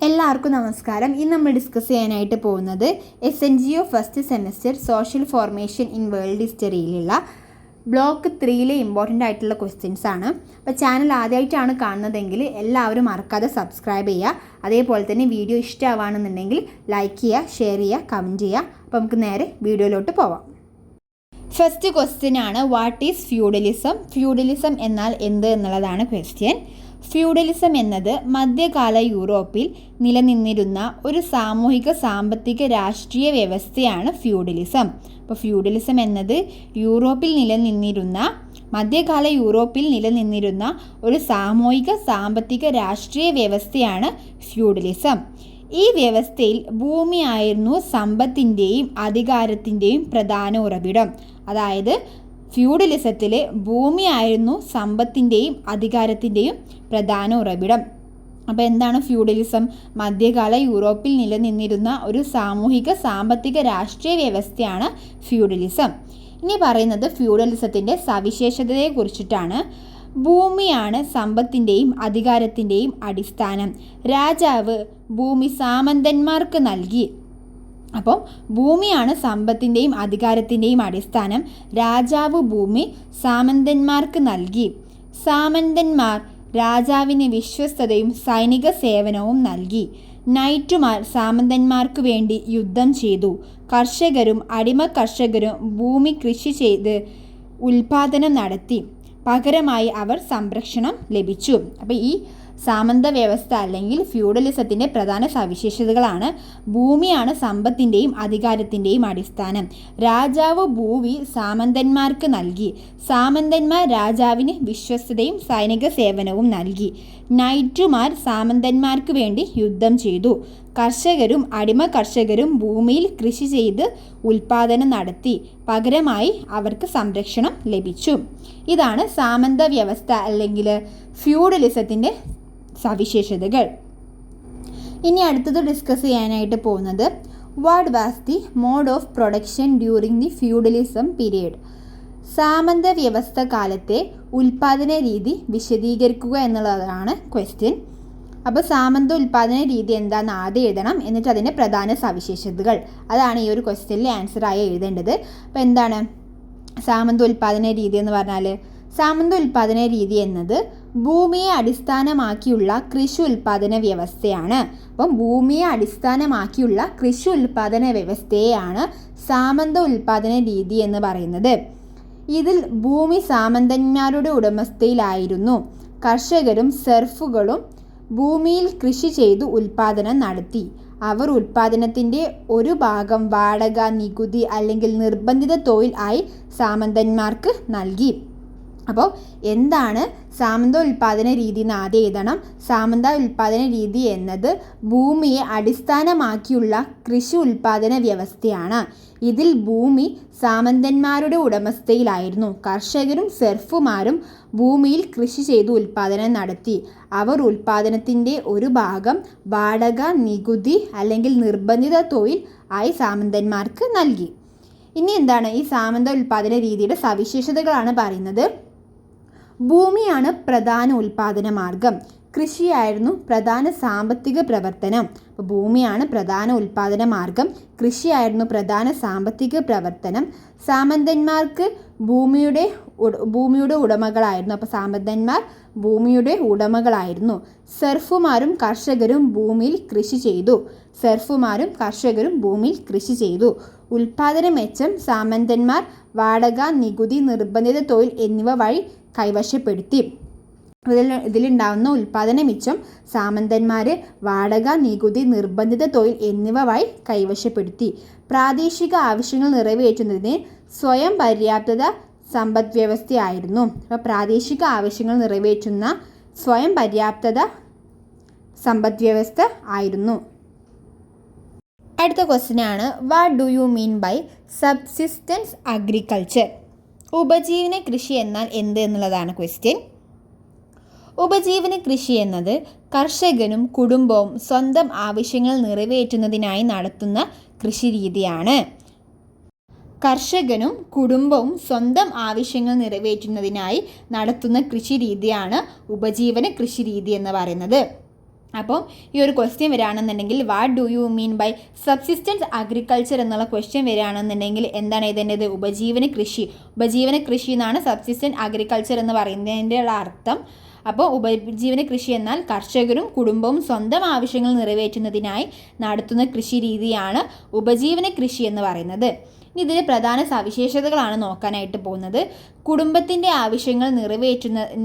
എല്ലാവർക്കും നമസ്കാരം. ഇന്ന് നമ്മൾ ഡിസ്കസ് ചെയ്യാനായിട്ട് പോകുന്നത് SNGO first semester social formation in world ഹിസ്റ്ററിയിലുള്ള ബ്ലോക്ക് 3 ഇമ്പോർട്ടൻ്റ് ആയിട്ടുള്ള ക്വസ്റ്റ്യൻസ് ആണ്. അപ്പോൾ ചാനൽ ആദ്യമായിട്ടാണ് കാണുന്നതെങ്കിൽ എല്ലാവരും മറക്കാതെ സബ്സ്ക്രൈബ് ചെയ്യുക. അതേപോലെ തന്നെ വീഡിയോ ഇഷ്ടമാണെന്നുണ്ടെങ്കിൽ ലൈക്ക് ചെയ്യുക, ഷെയർ ചെയ്യുക, കമൻറ്റ് ചെയ്യുക. അപ്പോൾ നമുക്ക് നേരെ വീഡിയോയിലോട്ട് പോവാം. ഫസ്റ്റ് ക്വസ്റ്റ്യൻ ആണ്, വാട്ട് ഈസ് ഫ്യൂഡലിസം? ഫ്യൂഡലിസം എന്നാൽ എന്ത് എന്നുള്ളതാണ് ക്വസ്റ്റ്യൻ. ഫ്യൂഡലിസം എന്നത് മധ്യകാല യൂറോപ്പിൽ നിലനിന്നിരുന്ന ഒരു സാമൂഹിക സാമ്പത്തിക രാഷ്ട്രീയ വ്യവസ്ഥയാണ് ഫ്യൂഡലിസം. അപ്പോൾ ഫ്യൂഡലിസം എന്നത് മധ്യകാല യൂറോപ്പിൽ നിലനിന്നിരുന്ന ഒരു സാമൂഹിക സാമ്പത്തിക രാഷ്ട്രീയ വ്യവസ്ഥയാണ് ഫ്യൂഡലിസം. ഈ വ്യവസ്ഥയിൽ ഭൂമിയായിരുന്നു സമ്പത്തിൻ്റെയും അധികാരത്തിൻ്റെയും പ്രധാന ഉറവിടം. അതായത് ഫ്യൂഡലിസത്തിൽ ഭൂമിയായിരുന്നു സമ്പത്തിൻ്റെയും അധികാരത്തിൻ്റെയും പ്രധാന ഉറവിടം. അപ്പോൾ എന്താണ് ഫ്യൂഡലിസം? മധ്യകാല യൂറോപ്പിൽ നിലനിന്നിരുന്ന ഒരു സാമൂഹിക സാമ്പത്തിക രാഷ്ട്രീയ വ്യവസ്ഥയാണ് ഫ്യൂഡലിസം. ഇനി പറയുന്നത് ഫ്യൂഡലിസത്തിൻ്റെ സവിശേഷതയെക്കുറിച്ചിട്ടാണ്. ഭൂമിയാണ് സമ്പത്തിൻ്റെയും അധികാരത്തിൻ്റെയും അടിസ്ഥാനം. രാജാവ് ഭൂമി സാമന്തന്മാർക്ക് നൽകി. അപ്പോൾ ഭൂമിയാണ് സമ്പത്തിൻ്റെയും അധികാരത്തിൻ്റെയും അടിസ്ഥാനം. രാജാവ് ഭൂമി സാമന്തന്മാർക്ക് നൽകി. സാമന്തന്മാർ രാജാവിന് വിശ്വസ്തതയും സൈനിക സേവനവും നൽകി. നൈറ്റുമാർ സാമന്തന്മാർക്ക് വേണ്ടി യുദ്ധം ചെയ്തു. കർഷകരും അടിമ കർഷകരും ഭൂമി കൃഷി ചെയ്ത് ഉൽപാദനം നടത്തി. പകരമായി അവർ സംരക്ഷണം ലഭിച്ചു. അപ്പോൾ ഈ സാമന്ത വ്യവസ്ഥ അല്ലെങ്കിൽ ഫ്യൂഡലിസത്തിൻ്റെ പ്രധാന സവിശേഷതകളാണ്: ഭൂമിയാണ് സമ്പത്തിൻ്റെയും അധികാരത്തിൻ്റെയും അടിസ്ഥാനം. രാജാവ് ഭൂമി സാമന്തന്മാർക്ക് നൽകി. സാമന്തന്മാർ രാജാവിന് വിശ്വസ്തതയും സൈനിക സേവനവും നൽകി. നൈറ്റുമാർ സാമന്തന്മാർക്ക് വേണ്ടി യുദ്ധം ചെയ്തു. കർഷകരും അടിമ കർഷകരും ഭൂമിയിൽ കൃഷി ചെയ്ത് ഉൽപാദനം നടത്തി. പകരമായി അവർക്ക് സംരക്ഷണം ലഭിച്ചു. ഇതാണ് സാമന്ത വ്യവസ്ഥ അല്ലെങ്കിൽ ഫ്യൂഡലിസത്തിൻ്റെ സവിശേഷതകൾ. ഇനി അടുത്തത് ഡിസ്കസ് ചെയ്യാനായിട്ട് പോകുന്നത്, what was the mode of production during the feudalism period? സാമന്ത വ്യവസ്ഥ കാലത്തെ ഉൽപാദന രീതി വിശദീകരിക്കുക എന്നുള്ളതാണ് ക്വസ്റ്റ്യൻ. അപ്പോൾ സാമന്ത ഉൽപാദന രീതി എന്താണെന്ന് ആദ്യം എഴുതണം, എന്നിട്ട് അതിൻ്റെ പ്രധാന സവിശേഷതകൾ, അതാണ് ഈ ഒരു ക്വസ്റ്റ്യനിൽ ആൻസറായി എഴുതേണ്ടത്. അപ്പോൾ എന്താണ് സാമന്ത ഉൽപാദന രീതി എന്ന് പറഞ്ഞാൽ? സാമന്ത ഉൽപാദന രീതി എന്നത് ഭൂമിയെ അടിസ്ഥാനമാക്കിയുള്ള കൃഷി ഉൽപാദന വ്യവസ്ഥയാണ്. അപ്പം ഭൂമിയെ അടിസ്ഥാനമാക്കിയുള്ള കൃഷി ഉൽപാദന വ്യവസ്ഥയെയാണ് സാമന്ത ഉൽപാദന രീതി എന്ന് പറയുന്നത്. ഇതിൽ ഭൂമി സാമന്തന്മാരുടെ ഉടമസ്ഥയിലായിരുന്നു. കർഷകരും സെർഫുകളും ഭൂമിയിൽ കൃഷി ചെയ്തു ഉൽപാദനം നടത്തി. അവർ ഉൽപാദനത്തിൻ്റെ ഒരു ഭാഗം വാടക, നികുതി അല്ലെങ്കിൽ നിർബന്ധിത തൊഴിൽ ആയി സാമന്തന്മാർക്ക് നൽകി. അപ്പോൾ എന്താണ് സാമന്ത ഉൽപാദന രീതി എന്ന് ആദ്യം എഴുതണം. സാമന്ത ഉൽപാദന രീതി എന്നത് ഭൂമിയെ അടിസ്ഥാനമാക്കിയുള്ള കൃഷി ഉൽപാദന വ്യവസ്ഥയാണ്. ഇതിൽ ഭൂമി സാമന്തന്മാരുടെ ഉടമസ്ഥയിലായിരുന്നു. കർഷകരും സെർഫുമാരും ഭൂമിയിൽ കൃഷി ചെയ്ത് ഉൽപാദനം നടത്തി. അവർ ഉൽപാദനത്തിൻ്റെ ഒരു ഭാഗം വാടക, നികുതി അല്ലെങ്കിൽ നിർബന്ധിത തൊഴിൽ ആയി സാമന്തന്മാർക്ക് നൽകി. ഇനി എന്താണ് ഈ സാമന്ത ഉൽപാദന രീതിയുടെ സവിശേഷതകളാണ് പറയുന്നത്. ഭൂമിയാണ് പ്രധാന ഉൽപാദന മാർഗം. കൃഷിയായിരുന്നു പ്രധാന സാമ്പത്തിക പ്രവർത്തനം. അപ്പോൾ ഭൂമിയാണ് പ്രധാന ഉൽപാദന മാർഗം, കൃഷിയായിരുന്നു പ്രധാന സാമ്പത്തിക പ്രവർത്തനം. സാമന്തന്മാർക്ക് ഭൂമിയുടെ ഉടമകളായിരുന്നു. അപ്പോൾ സാമന്തന്മാർ ഭൂമിയുടെ ഉടമകളായിരുന്നു. സെർഫുമാരും കർഷകരും ഭൂമിയിൽ കൃഷി ചെയ്തു. ഉൽപാദന മെച്ചം സാമന്തന്മാർ വാടക, നികുതി, നിർബന്ധിത തൊഴിൽ എന്നിവ വഴി കൈവശപ്പെടുത്തി. ഇതിലുണ്ടാവുന്ന ഉൽപാദന മിച്ചം സാമന്തന്മാർ വാടക, നികുതി, നിർബന്ധിത തൊഴിൽ എന്നിവ വഴി കൈവശപ്പെടുത്തി. പ്രാദേശിക ആവശ്യങ്ങൾ നിറവേറ്റുന്നതിന് സ്വയം പര്യാപ്തത സമ്പദ് വ്യവസ്ഥയായിരുന്നു. അപ്പോൾ പ്രാദേശിക ആവശ്യങ്ങൾ നിറവേറ്റുന്ന സ്വയം പര്യാപ്തത സമ്പദ് വ്യവസ്ഥ ആയിരുന്നു. അടുത്ത ക്വസ്റ്റ്യൻ ആണ്, what do you mean by subsistence agriculture? ഉപജീവന കൃഷി എന്നാൽ എന്ത് എന്നുള്ളതാണ് ക്വസ്റ്റ്യൻ. ഉപജീവന കൃഷി എന്നത് കർഷകനും കുടുംബവും സ്വന്തം ആവശ്യങ്ങൾ നിറവേറ്റുന്നതിനായി നടത്തുന്ന കൃഷിരീതിയാണ്. കർഷകനും കുടുംബവും സ്വന്തം ആവശ്യങ്ങൾ നിറവേറ്റുന്നതിനായി നടത്തുന്ന കൃഷിരീതിയാണ് ഉപജീവന കൃഷിരീതി എന്ന് പറയുന്നത്. അപ്പോൾ ഈ ഒരു ക്വസ്റ്റ്യൻ വരികയാണെന്നുണ്ടെങ്കിൽ what do you mean by subsistence agriculture എന്നുള്ള ക്വസ്റ്റ്യൻ വരികയാണെന്നുണ്ടെങ്കിൽ എന്താണ് ഇതിൻ്റെത്? ഉപജീവന കൃഷി എന്നാണ് സബ്സിസ്റ്റൻസ് അഗ്രികൾച്ചർ എന്ന് പറയുന്നതിൻ്റെ അർത്ഥം. അപ്പോൾ ഉപജീവന കൃഷി എന്നാൽ കർഷകരും കുടുംബവും സ്വന്തം ആവശ്യങ്ങൾ നിറവേറ്റുന്നതിനായി നടത്തുന്ന കൃഷി രീതിയാണ് ഉപജീവന കൃഷി എന്ന് പറയുന്നത്. ഇനി ഇതിൻ്റെ പ്രധാന സവിശേഷതകളാണ് നോക്കാനായിട്ട് പോകുന്നത്. കുടുംബത്തിൻ്റെ ആവശ്യങ്ങൾ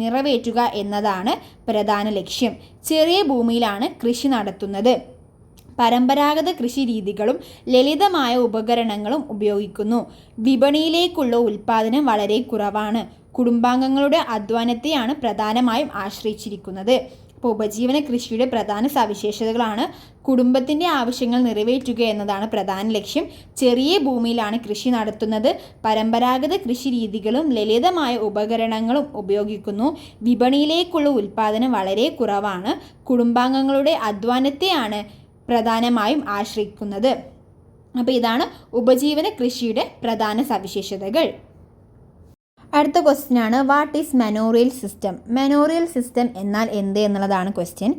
നിറവേറ്റുക എന്നതാണ് പ്രധാന ലക്ഷ്യം. ചെറിയ ഭൂമിയിലാണ് കൃഷി നടത്തുന്നത്. പരമ്പരാഗത കൃഷി രീതികളും ലളിതമായ ഉപകരണങ്ങളും ഉപയോഗിക്കുന്നു. വിപണിയിലേക്കുള്ള ഉൽപ്പാദനം വളരെ കുറവാണ്. കുടുംബാംഗങ്ങളുടെ അധ്വാനത്തെയാണ് പ്രധാനമായും ആശ്രയിച്ചിരിക്കുന്നത്. അപ്പോൾ ഉപജീവന കൃഷിയുടെ പ്രധാന സവിശേഷതകളാണ് കുടുംബത്തിൻ്റെ ആവശ്യങ്ങൾ നിറവേറ്റുക എന്നതാണ് പ്രധാന ലക്ഷ്യം. ചെറിയ ഭൂമിയിലാണ് കൃഷി നടത്തുന്നത്. പരമ്പരാഗത കൃഷി രീതികളും ലളിതമായ ഉപകരണങ്ങളും ഉപയോഗിക്കുന്നു. വിപണിയിലേക്കുള്ള ഉൽപ്പാദനം വളരെ കുറവാണ്. കുടുംബാംഗങ്ങളുടെ അധ്വാനത്തെയാണ് പ്രധാനമായും ആശ്രയിക്കുന്നത്. അപ്പോൾ ഇതാണ് ഉപജീവന കൃഷിയുടെ പ്രധാന സവിശേഷതകൾ. അടുത്ത ക്വസ്റ്റ്യൻ ആണ് what is manorial system? Manorial system എന്നാൽ എന്ത് എന്നുള്ളതാണ് ക്വസ്റ്റ്യൻ.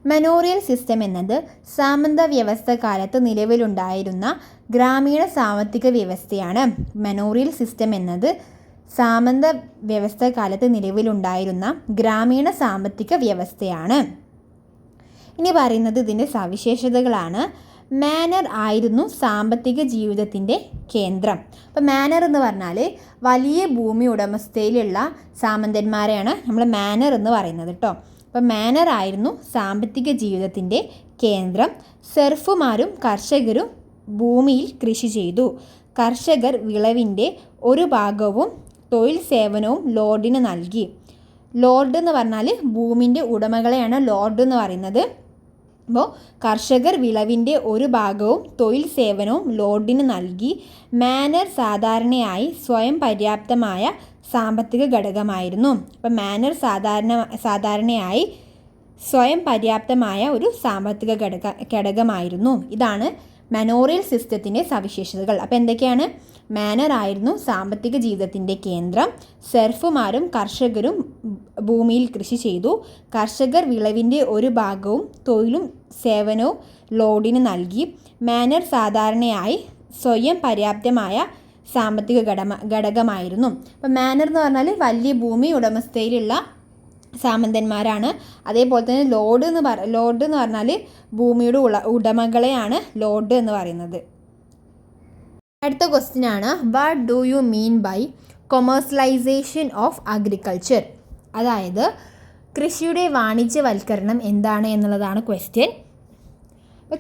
മെനോറിയൽ സിസ്റ്റം എന്നത് സാമന്ത വ്യവസ്ഥ കാലത്ത് നിലവിലുണ്ടായിരുന്ന ഗ്രാമീണ സാമ്പത്തിക വ്യവസ്ഥയാണ്. മെനോറിയൽ സിസ്റ്റം എന്നത് സാമന്ത വ്യവസ്ഥ കാലത്ത് നിലവിലുണ്ടായിരുന്ന ഗ്രാമീണ സാമ്പത്തിക വ്യവസ്ഥയാണ്. ഇനി പറയുന്നത് ഇതിൻ്റെ സവിശേഷതകളാണ്. മാനർ ആയിരുന്നു സാമ്പത്തിക ജീവിതത്തിൻ്റെ കേന്ദ്രം. അപ്പോൾ മാനർ എന്ന് പറഞ്ഞാൽ വലിയ ഭൂമി ഉടമസ്ഥയിലുള്ള സാമന്തന്മാരെയാണ് നമ്മൾ മാനർ എന്ന് പറയുന്നത് കേട്ടോ. അപ്പോൾ മാനർ ആയിരുന്നു സാമ്പത്തിക ജീവിതത്തിൻ്റെ കേന്ദ്രം. സെർഫുമാരും കർഷകരും ഭൂമിയിൽ കൃഷി ചെയ്തു. കർഷകർ വിളവിൻ്റെ ഒരു ഭാഗവും തൊഴിൽ സേവനവും ലോർഡിന് നൽകി. ലോർഡ് എന്ന് പറഞ്ഞാൽ ഭൂമിൻ്റെ ഉടമകളെയാണ് ലോർഡ് എന്ന് പറയുന്നത്. അപ്പോൾ കർഷകർ വിളവിൻ്റെ ഒരു ഭാഗവും തൊഴിൽ സേവനവും ലോർഡിന് നൽകി. മാനർ സാധാരണയായി സ്വയം പര്യാപ്തമായ സാമ്പത്തിക ഘടകമായിരുന്നു. അപ്പോൾ മാനർ സാധാരണയായി സ്വയം പര്യാപ്തമായ ഒരു സാമ്പത്തിക ഘടകമായിരുന്നു. ഇതാണ് മെനോറിയൽ സിസ്റ്റത്തിൻ്റെ സവിശേഷതകൾ. അപ്പോൾ എന്തൊക്കെയാണ്? മാനർ ആയിരുന്നു സാമ്പത്തിക ജീവിതത്തിൻ്റെ കേന്ദ്രം. സെർഫുമാരും കർഷകരും ഭൂമിയിൽ കൃഷി ചെയ്തു. കർഷകർ വിളവിൻ്റെ ഒരു ഭാഗവും തൊഴിലും സേവനവും ലോഡിന് നൽകി. മാനർ സാധാരണയായി സ്വയം പര്യാപ്തമായ സാമ്പത്തിക ഘടകമായിരുന്നു. അപ്പോൾ മാനർ എന്ന് പറഞ്ഞാൽ വലിയ ഭൂമി ഉടമസ്ഥയിലുള്ള സാമന്തന്മാരാണ്. അതേപോലെ തന്നെ ലോഡ് എന്ന് പറഞ്ഞാൽ ഭൂമിയുടെ ഉടമകളെയാണ് ലോഡ് എന്ന് പറയുന്നത്. അടുത്ത ക്വസ്റ്റ്യൻ ആണ് what do you mean by commercialisation of agriculture? അതായത് കൃഷിയുടെ വാണിജ്യവൽക്കരണം എന്താണ് എന്നുള്ളതാണ് ക്വസ്റ്റ്യൻ.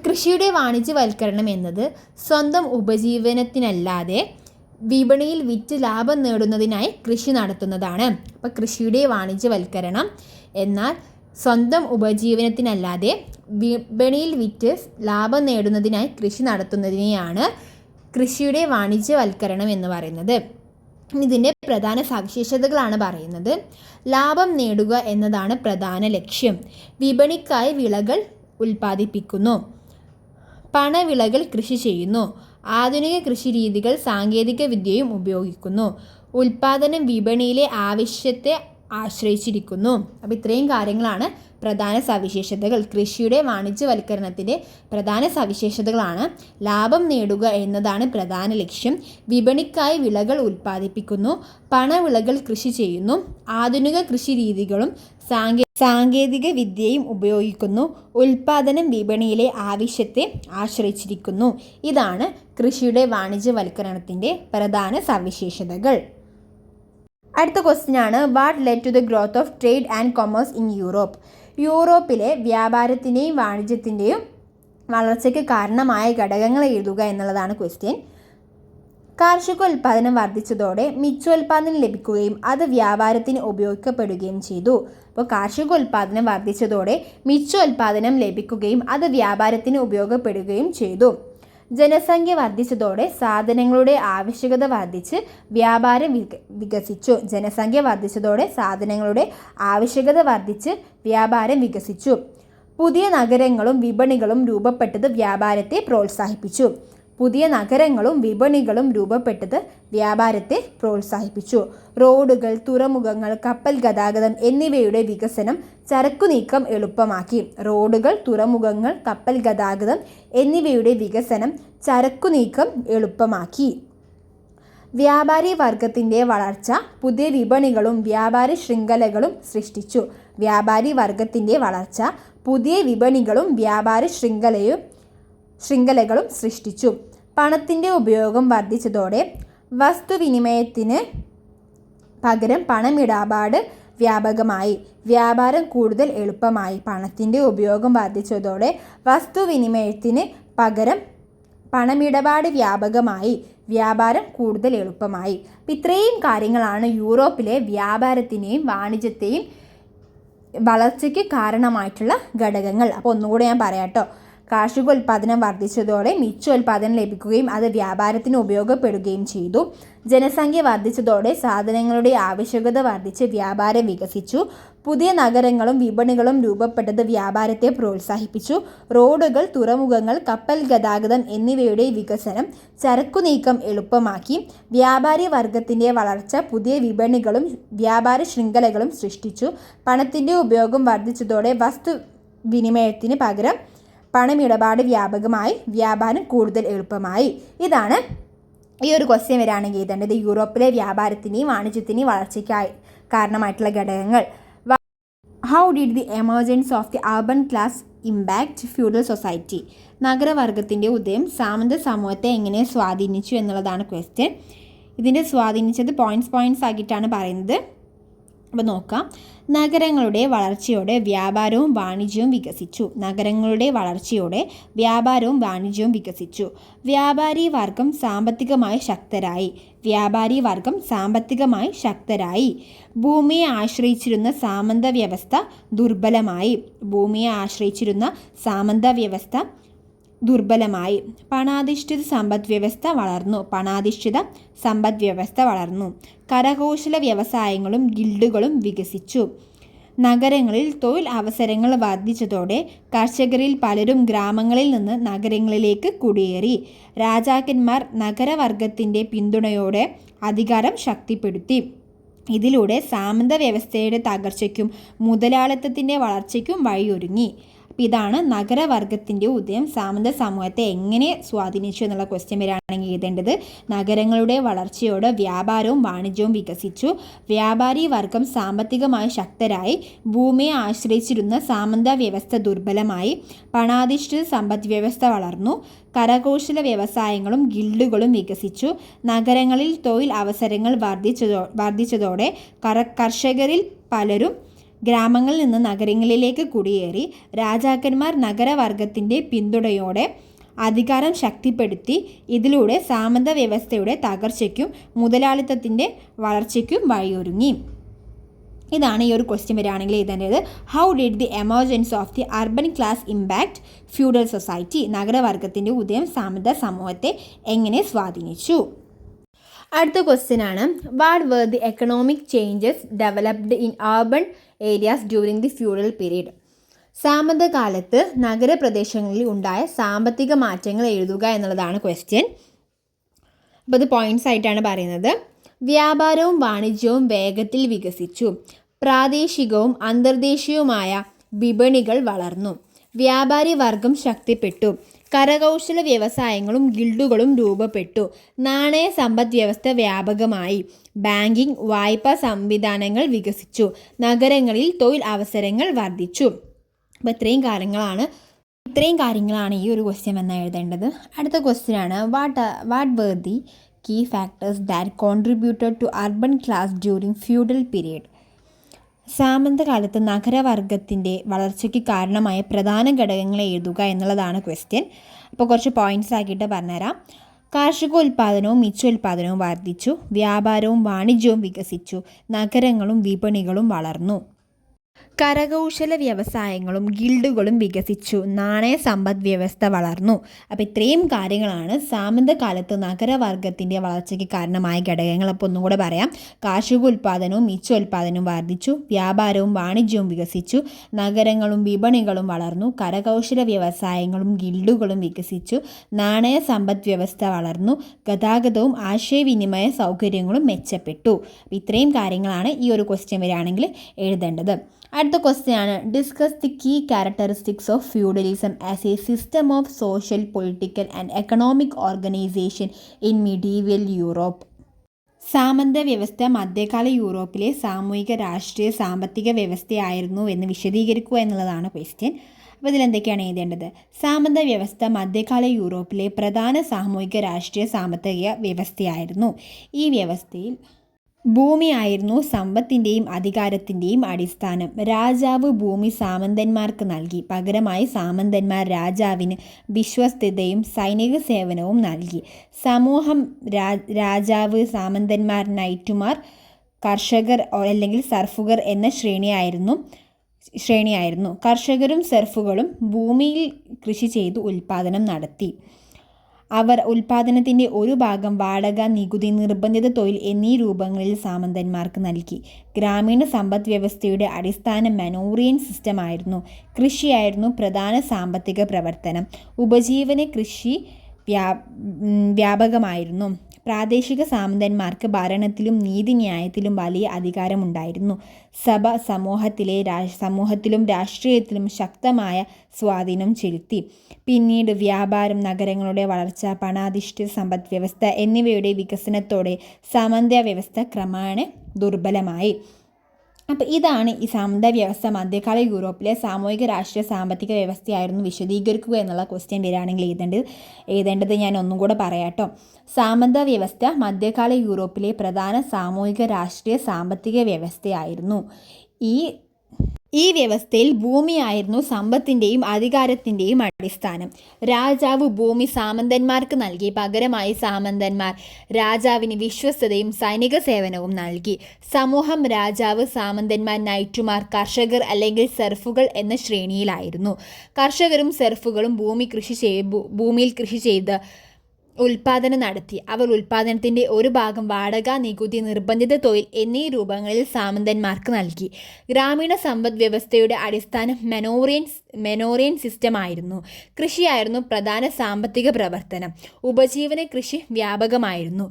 കൃഷിയുടെ വാണിജ്യവൽക്കരണം എന്നത് സ്വന്തം ഉപജീവനത്തിനല്ലാതെ വിപണിയിൽ വിറ്റ് ലാഭം നേടുന്നതിനായി കൃഷി നടത്തുന്നതാണ്. അപ്പോൾ കൃഷിയുടെ വാണിജ്യവൽക്കരണം എന്നാൽ സ്വന്തം ഉപജീവനത്തിനല്ലാതെ വിപണിയിൽ വിറ്റ് ലാഭം നേടുന്നതിനായി കൃഷി നടത്തുന്നതിനെയാണ് കൃഷിയുടെ വാണിജ്യവൽക്കരണം എന്ന് പറയുന്നത്. ഇതിൻ്റെ പ്രധാന സവിശേഷതകളാണ് പറയുന്നത്. ലാഭം നേടുക എന്നതാണ് പ്രധാന ലക്ഷ്യം. വിപണിക്കായി വിളകൾ ഉൽപ്പാദിപ്പിക്കുന്നു. പണവിളകൾ കൃഷി ചെയ്യുന്നു. ആധുനിക കൃഷി രീതികൾ സാങ്കേതിക വിദ്യയും ഉപയോഗിക്കുന്നു. ഉൽപ്പാദനം വിപണിയിലെ ആവശ്യത്തെ ആശ്രയിച്ചിരിക്കുന്നു. അപ്പോൾ ഇത്രയും കാര്യങ്ങളാണ് പ്രധാന സവിശേഷതകൾ. കൃഷിയുടെ വാണിജ്യവൽക്കരണത്തിൻ്റെ പ്രധാന സവിശേഷതകളാണ്. ലാഭം നേടുക എന്നതാണ് പ്രധാന ലക്ഷ്യം. വിപണിക്കായി വിളകൾ ഉൽപ്പാദിപ്പിക്കുന്നു. പണവിളകൾ കൃഷി ചെയ്യുന്നു. ആധുനിക കൃഷി രീതികളും സാങ്കേതിക വിദ്യയും ഉപയോഗിക്കുന്നു. ഉൽപ്പാദനം വിപണിയിലെ ആവശ്യത്തെ ആശ്രയിച്ചിരിക്കുന്നു. ഇതാണ് കൃഷിയുടെ വാണിജ്യവൽക്കരണത്തിൻ്റെ പ്രധാന സവിശേഷതകൾ. അടുത്ത ക്വസ്റ്റ്യൻ ആണ് what led to the growth of trade and commerce in Europe? യൂറോപ്പിലെ വ്യാപാരത്തിൻ്റെയും വാണിജ്യത്തിൻ്റെയും വളർച്ചയ്ക്ക് കാരണമായ ഘടകങ്ങൾ എഴുതുക എന്നുള്ളതാണ് ക്വസ്റ്റ്യൻ. കാർഷികോൽപാദനം വർദ്ധിച്ചതോടെ മിച്ചോൽപാദനം ലഭിക്കുകയും അത് വ്യാപാരത്തിന് ഉപയോഗിക്കപ്പെടുകയും ചെയ്തു. അപ്പോൾ കാർഷികോൽപാദനം വർദ്ധിച്ചതോടെ മിച്ചോൽപാദനം ലഭിക്കുകയും അത് വ്യാപാരത്തിന് ഉപയോഗപ്പെടുകയും ചെയ്തു. ജനസംഖ്യ വർദ്ധിച്ചതോടെ സാധനങ്ങളുടെ ആവശ്യകത വർദ്ധിച്ച് വ്യാപാരം വികസിച്ചു. ജനസംഖ്യ വർദ്ധിച്ചതോടെ സാധനങ്ങളുടെ ആവശ്യകത വർദ്ധിച്ച് വ്യാപാരം വികസിച്ചു. പുതിയ നഗരങ്ങളും വിപണികളും രൂപപ്പെട്ടത് വ്യാപാരത്തെ പ്രോത്സാഹിപ്പിച്ചു. പുതിയ നഗരങ്ങളും വിപണികളും രൂപപ്പെട്ടത് വ്യാപാരത്തെ പ്രോത്സാഹിപ്പിച്ചു. റോഡുകൾ, തുറമുഖങ്ങൾ, കപ്പൽ ഗതാഗതം എന്നിവയുടെ വികസനം ചരക്കുനീക്കം എളുപ്പമാക്കി. റോഡുകൾ, തുറമുഖങ്ങൾ, കപ്പൽ ഗതാഗതം എന്നിവയുടെ വികസനം ചരക്കുനീക്കം എളുപ്പമാക്കി. വ്യാപാരി വർഗത്തിൻ്റെ വളർച്ച പുതിയ വിപണികളും വ്യാപാര ശൃംഖലകളും സൃഷ്ടിച്ചു. വ്യാപാരി വർഗത്തിൻ്റെ വളർച്ച പുതിയ വിപണികളും വ്യാപാര ശൃംഖലകളും സൃഷ്ടിച്ചു. പണത്തിൻ്റെ ഉപയോഗം വർദ്ധിച്ചതോടെ വസ്തുവിനിമയത്തിന് പകരം പണമിടപാട് വ്യാപകമായി. വ്യാപാരം കൂടുതൽ എളുപ്പമായി. പണത്തിൻ്റെ ഉപയോഗം വർദ്ധിച്ചതോടെ വസ്തുവിനിമയത്തിന് പകരം പണമിടപാട് വ്യാപകമായി. വ്യാപാരം കൂടുതൽ എളുപ്പമായി. ഇത്രയും കാര്യങ്ങളാണ് യൂറോപ്പിലെ വ്യാപാരത്തിനെയും വാണിജ്യത്തെയും വളർച്ചയ്ക്ക് കാരണമായിട്ടുള്ള ഘടകങ്ങൾ. അപ്പോൾ ഒന്നുകൂടെ ഞാൻ പറയാം കേട്ടോ. കാർഷികോൽപാദനം വർദ്ധിച്ചതോടെ മിച്ചോൽപാദനം ലഭിക്കുകയും അത് വ്യാപാരത്തിന് ഉപയോഗപ്പെടുകയും ചെയ്തു. ജനസംഖ്യ വർദ്ധിച്ചതോടെ സാധനങ്ങളുടെ ആവശ്യകത വർദ്ധിച്ച് വ്യാപാരം വികസിച്ചു. പുതിയ നഗരങ്ങളും വിപണികളും രൂപപ്പെട്ടത് വ്യാപാരത്തെ പ്രോത്സാഹിപ്പിച്ചു. റോഡുകൾ, തുറമുഖങ്ങൾ, കപ്പൽ ഗതാഗതം എന്നിവയുടെ വികസനം ചരക്കുനീക്കം എളുപ്പമാക്കി. വ്യാപാരി വർഗത്തിൻ്റെ വളർച്ച പുതിയ വിപണികളും വ്യാപാര ശൃംഖലകളും സൃഷ്ടിച്ചു. പണത്തിൻ്റെ ഉപയോഗം വർദ്ധിച്ചതോടെ വസ്തുവിനിമയത്തിന് പകരം പണമിടപാട് വ്യാപകമായി. വ്യാപാരം കൂടുതൽ എളുപ്പമായി. ഇതാണ് ഈ ഒരു ക്വസ്റ്റ്യൻ വരികയാണെങ്കിൽ എഴുതേണ്ടത്. യൂറോപ്പിലെ വ്യാപാരത്തിൻ്റെയും വാണിജ്യത്തിൻ്റെയും വളർച്ചയ്ക്കായി കാരണമായിട്ടുള്ള ഘടകങ്ങൾ. How did the emergence of the urban class impact feudal society? നഗരവർഗത്തിൻ്റെ ഉദയം സാമന്ത സമൂഹത്തെ എങ്ങനെ സ്വാധീനിച്ചു എന്നുള്ളതാണ് ക്വസ്റ്റ്യൻ. ഇതിൻ്റെ സ്വാധീനിച്ചത് പോയിൻറ്റ്സ് ആക്കിയിട്ടാണ് പറയുന്നത്. അപ്പോൾ നോക്കാം. നഗരങ്ങളുടെ വളർച്ചയോടെ വ്യാപാരവും വാണിജ്യവും വികസിച്ചു. നഗരങ്ങളുടെ വളർച്ചയോടെ വ്യാപാരവും വാണിജ്യവും വികസിച്ചു. വ്യാപാരി വർഗം സാമ്പത്തികമായി ശക്തരായി. വ്യാപാരി വർഗം സാമ്പത്തികമായി ശക്തരായി. ഭൂമിയെ ആശ്രയിച്ചിരുന്ന സാമന്ത വ്യവസ്ഥ ദുർബലമായി. ഭൂമിയെ ആശ്രയിച്ചിരുന്ന സാമന്ത വ്യവസ്ഥ ദുർബലമായി. പണാധിഷ്ഠിത സമ്പദ് വ്യവസ്ഥ വളർന്നു. പണാധിഷ്ഠിത സമ്പദ് വ്യവസ്ഥ വളർന്നു. കരകൗശല വ്യവസായങ്ങളും ഗിൽഡുകളും വികസിച്ചു. നഗരങ്ങളിൽ തൊഴിൽ അവസരങ്ങൾ വർദ്ധിച്ചതോടെ കർഷകരിൽ പലരും ഗ്രാമങ്ങളിൽ നിന്ന് നഗരങ്ങളിലേക്ക് കുടിയേറി. രാജാക്കന്മാർ നഗരവർഗത്തിൻ്റെ പിന്തുണയോടെ അധികാരം ശക്തിപ്പെടുത്തി. ഇതിലൂടെ സാമന്ത വ്യവസ്ഥയുടെ തകർച്ചയ്ക്കും മുതലാളിത്തത്തിൻ്റെ വളർച്ചയ്ക്കും വഴിയൊരുങ്ങി. ഇതാണ് നഗരവർഗത്തിൻ്റെ ഉദയം സാമന്ത സമൂഹത്തെ എങ്ങനെ സ്വാധീനിച്ചു എന്നുള്ള ക്വസ്റ്റ്യൻ വരികയാണെങ്കിൽ എഴുതേണ്ടത്. നഗരങ്ങളുടെ വളർച്ചയോടെ വ്യാപാരവും വാണിജ്യവും വികസിച്ചു. വ്യാപാരി വർഗം സാമ്പത്തികമായി ശക്തരായി. ഭൂമിയെ ആശ്രയിച്ചിരുന്ന സാമന്ത വ്യവസ്ഥ ദുർബലമായി. പണാധിഷ്ഠിത സമ്പദ് വ്യവസ്ഥ വളർന്നു. കരകൗശല വ്യവസായങ്ങളും ഗിൽഡുകളും വികസിച്ചു. നഗരങ്ങളിൽ തൊഴിൽ അവസരങ്ങൾ വർദ്ധിച്ചതോടെ കർഷകരിൽ പലരും ഗ്രാമങ്ങളിൽ നിന്ന് നഗരങ്ങളിലേക്ക് കുടിയേറി. രാജാക്കന്മാർ നഗരവർഗത്തിൻ്റെ പിന്തുണയോടെ അധികാരം ശക്തിപ്പെടുത്തി. ഇതിലൂടെ സാമന്ത വ്യവസ്ഥയുടെ തകർച്ചയ്ക്കും മുതലാളിത്തത്തിൻ്റെ വളർച്ചയ്ക്കും വഴിയൊരുങ്ങി. ഇതാണ് ഈ ഒരു ക്വസ്റ്റ്യൻ വരികയാണെങ്കിൽ എഴുതേണ്ടത്. How did the emergence of the urban class impact feudal society? നഗരവർഗത്തിൻ്റെ ഉദയം സാമന്ത സമൂഹത്തെ എങ്ങനെ സ്വാധീനിച്ചു? അടുത്ത ക്വസ്റ്റ്യൻ ആണ്. What were the economic changes developed in urban areas during the feudal period? സാമന്ത കാലത്ത് നഗരപ്രദേശങ്ങളിൽ ഉണ്ടായ സാമ്പത്തിക മാറ്റങ്ങൾ എഴുതുക എന്നുള്ളതാണ് ക്വസ്റ്റ്യൻ. അപ്പോൾ ഇത് പോയിൻറ്റ്സ് ആയിട്ടാണ് പറയുന്നത്. വ്യാപാരവും വാണിജ്യവും വേഗത്തിൽ വികസിച്ചു. പ്രാദേശികവും അന്തർദേശീയവുമായ വിപണികൾ വളർന്നു. വ്യാപാരി വർഗം ശക്തിപ്പെട്ടു. കരകൗശല വ്യവസായങ്ങളും ഗിൽഡുകളും രൂപപ്പെട്ടു. നാണയ സമ്പദ് വ്യവസ്ഥ വ്യാപകമായി. ബാങ്കിംഗ്, വായ്പാ സംവിധാനങ്ങൾ വികസിച്ചു. നഗരങ്ങളിൽ തൊഴിൽ അവസരങ്ങൾ വർദ്ധിച്ചു. അപ്പോൾ ഇത്രയും കാര്യങ്ങളാണ് ഈ ഒരു ക്വസ്റ്റ്യൻ വന്ന് എഴുതേണ്ടത്. അടുത്ത ക്വസ്റ്റ്യൻ ആണ്. What were the key factors that contributed to urban class during feudal period? സാമന്ത കാലത്ത് നഗരവർഗത്തിൻ്റെ വളർച്ചയ്ക്ക് കാരണമായ പ്രധാന ഘടകങ്ങളെ എഴുതുക എന്നുള്ളതാണ് ക്വസ്റ്റ്യൻ. അപ്പോൾ കുറച്ച് പോയിൻറ്റ്സ് ആക്കിയിട്ട് പറഞ്ഞുതരാം. കാർഷികോൽപാദനവും മിച്ചോൽപാദനവും വർദ്ധിച്ചു. വ്യാപാരവും വാണിജ്യവും വികസിച്ചു. നഗരങ്ങളും വിപണികളും വളർന്നു. കരകൗശല വ്യവസായങ്ങളും ഗിൽഡുകളും വികസിച്ചു. നാണയ സമ്പദ് വ്യവസ്ഥ വളർന്നു. അപ്പോൾ ഇത്രയും കാര്യങ്ങളാണ് സാമന്തകാലത്ത് നഗരവർഗത്തിൻ്റെ വളർച്ചയ്ക്ക് കാരണമായ ഘടകങ്ങൾ. അപ്പോൾ ഒന്നും കൂടെ പറയാം. കാർഷികോൽപാദനവും മിച്ചോൽപാദനവും വർദ്ധിച്ചു. വ്യാപാരവും വാണിജ്യവും വികസിച്ചു. നഗരങ്ങളും വിപണികളും വളർന്നു. കരകൗശല വ്യവസായങ്ങളും ഗിൽഡുകളും വികസിച്ചു. നാണയ സമ്പദ് വ്യവസ്ഥ വളർന്നു. ഗതാഗതവും ആശയവിനിമയ സൗകര്യങ്ങളും മെച്ചപ്പെട്ടു. ഇത്രയും കാര്യങ്ങളാണ് ഈ ഒരു ക്വസ്റ്റ്യൻ വരികയാണെങ്കിൽ എഴുതേണ്ടത്. അടുത്ത ക്വസ്റ്റ്യൻ ആണ്, discuss the key characteristics of feudalism as a system of social, political and economic organisation in medieval Europe. സാമന്ത വ്യവസ്ഥ മധ്യകാല യൂറോപ്പിലെ സാമൂഹിക, രാഷ്ട്രീയ, സാമ്പത്തിക വ്യവസ്ഥയായിരുന്നു എന്ന് വിശദീകരിക്കുക എന്നുള്ളതാണ് ക്വസ്റ്റ്യൻ. അപ്പോൾ ഇതിലെന്തൊക്കെയാണ് എഴുതേണ്ടത്? സാമന്ത വ്യവസ്ഥ മധ്യകാല യൂറോപ്പിലെ പ്രധാന സാമൂഹിക, രാഷ്ട്രീയ, സാമ്പത്തിക വ്യവസ്ഥയായിരുന്നു. ഈ വ്യവസ്ഥയിൽ ഭൂമിയായിരുന്നു സമ്പത്തിൻ്റെയും അധികാരത്തിൻ്റെയും അടിസ്ഥാനം. രാജാവ് ഭൂമി സാമന്തന്മാർക്ക് നൽകി. പകരമായി സാമന്തന്മാർ രാജാവിന് വിശ്വസ്തതയും സൈനിക സേവനവും നൽകി. സമൂഹം രാജാവ്, സാമന്തന്മാർ, നൈറ്റുമാർ, കർഷകർ അല്ലെങ്കിൽ സർഫുകർ എന്ന ശ്രേണിയായിരുന്നു. കർഷകരും സർഫുകളും ഭൂമിയിൽ കൃഷി ചെയ്ത് ഉൽപ്പാദനം നടത്തി. അവർ ഉൽപ്പാദനത്തിൻ്റെ ഒരു ഭാഗം വാടക, നികുതി, നിർബന്ധിത തൊഴിൽ എന്നീ രൂപങ്ങളിൽ സാമന്തന്മാർക്ക് നൽകി. ഗ്രാമീണ സമ്പദ് വ്യവസ്ഥയുടെ അടിസ്ഥാനം മെനോറിയൻ സിസ്റ്റമായിരുന്നു. കൃഷിയായിരുന്നു പ്രധാന സാമ്പത്തിക പ്രവർത്തനം. ഉപജീവന കൃഷി വ്യാപകമായിരുന്നു. പ്രാദേശിക സാമന്തന്മാർക്ക് ഭരണത്തിലും നീതിന്യായത്തിലും വലിയ അധികാരമുണ്ടായിരുന്നു. സഭ സമൂഹത്തിലും രാഷ്ട്രീയത്തിലും ശക്തമായ സ്വാധീനം ചെലുത്തി. പിന്നീട് വ്യാപാരം, നഗരങ്ങളുടെ വളർച്ച, പണാധിഷ്ഠിത സമ്പദ് വ്യവസ്ഥ എന്നിവയുടെ വികസനത്തോടെ സാമന്ത വ്യവസ്ഥ ക്രമേണ ദുർബലമായി. അപ്പോൾ ഇതാണ് ഈ സാമന്ത വ്യവസ്ഥ മധ്യകാല യൂറോപ്പിലെ സാമൂഹിക, രാഷ്ട്രീയ, സാമ്പത്തിക വ്യവസ്ഥയായിരുന്നു വിശദീകരിക്കുക എന്നുള്ള ക്വസ്റ്റ്യൻ വരികയാണെങ്കിൽ എഴുതേണ്ടത് ഞാൻ ഒന്നും കൂടെ പറയാട്ടോ. സാമന്ത വ്യവസ്ഥ മധ്യകാല യൂറോപ്പിലെ പ്രധാന സാമൂഹിക, രാഷ്ട്രീയ, സാമ്പത്തിക വ്യവസ്ഥയായിരുന്നു. ഈ വ്യവസ്ഥയിൽ ഭൂമിയായിരുന്നു സമ്പത്തിൻ്റെയും അധികാരത്തിൻ്റെയും അടിസ്ഥാനം. രാജാവ് ഭൂമി സാമന്തന്മാർക്ക് നൽകി. പകരമായി സാമന്തന്മാർ രാജാവിന് വിശ്വസ്തതയും സൈനിക സേവനവും നൽകി. സമൂഹം രാജാവ്, സാമന്തന്മാർ, നൈറ്റുമാർ, കർഷകർ അല്ലെങ്കിൽ സർഫുകൾ എന്ന ശ്രേണിയിലായിരുന്നു. കർഷകരും സർഫുകളും ഭൂമിയിൽ കൃഷി ചെയ്ത് ഉൽപ്പാദനം നടത്തി. അവർ ഉൽപ്പാദനത്തിൻ്റെ ഒരു ഭാഗം വാടക, നികുതി, നിർബന്ധിത തൊഴിൽ എന്നീ രൂപങ്ങളിൽ സാമന്തന്മാർക്ക് നൽകി. ഗ്രാമീണ സമ്പദ് വ്യവസ്ഥയുടെ അടിസ്ഥാനം മെനോറിയൻ സിസ്റ്റമായിരുന്നു. കൃഷിയായിരുന്നു പ്രധാന സാമ്പത്തിക പ്രവർത്തനം. ഉപജീവന കൃഷി വ്യാപകമായിരുന്നു.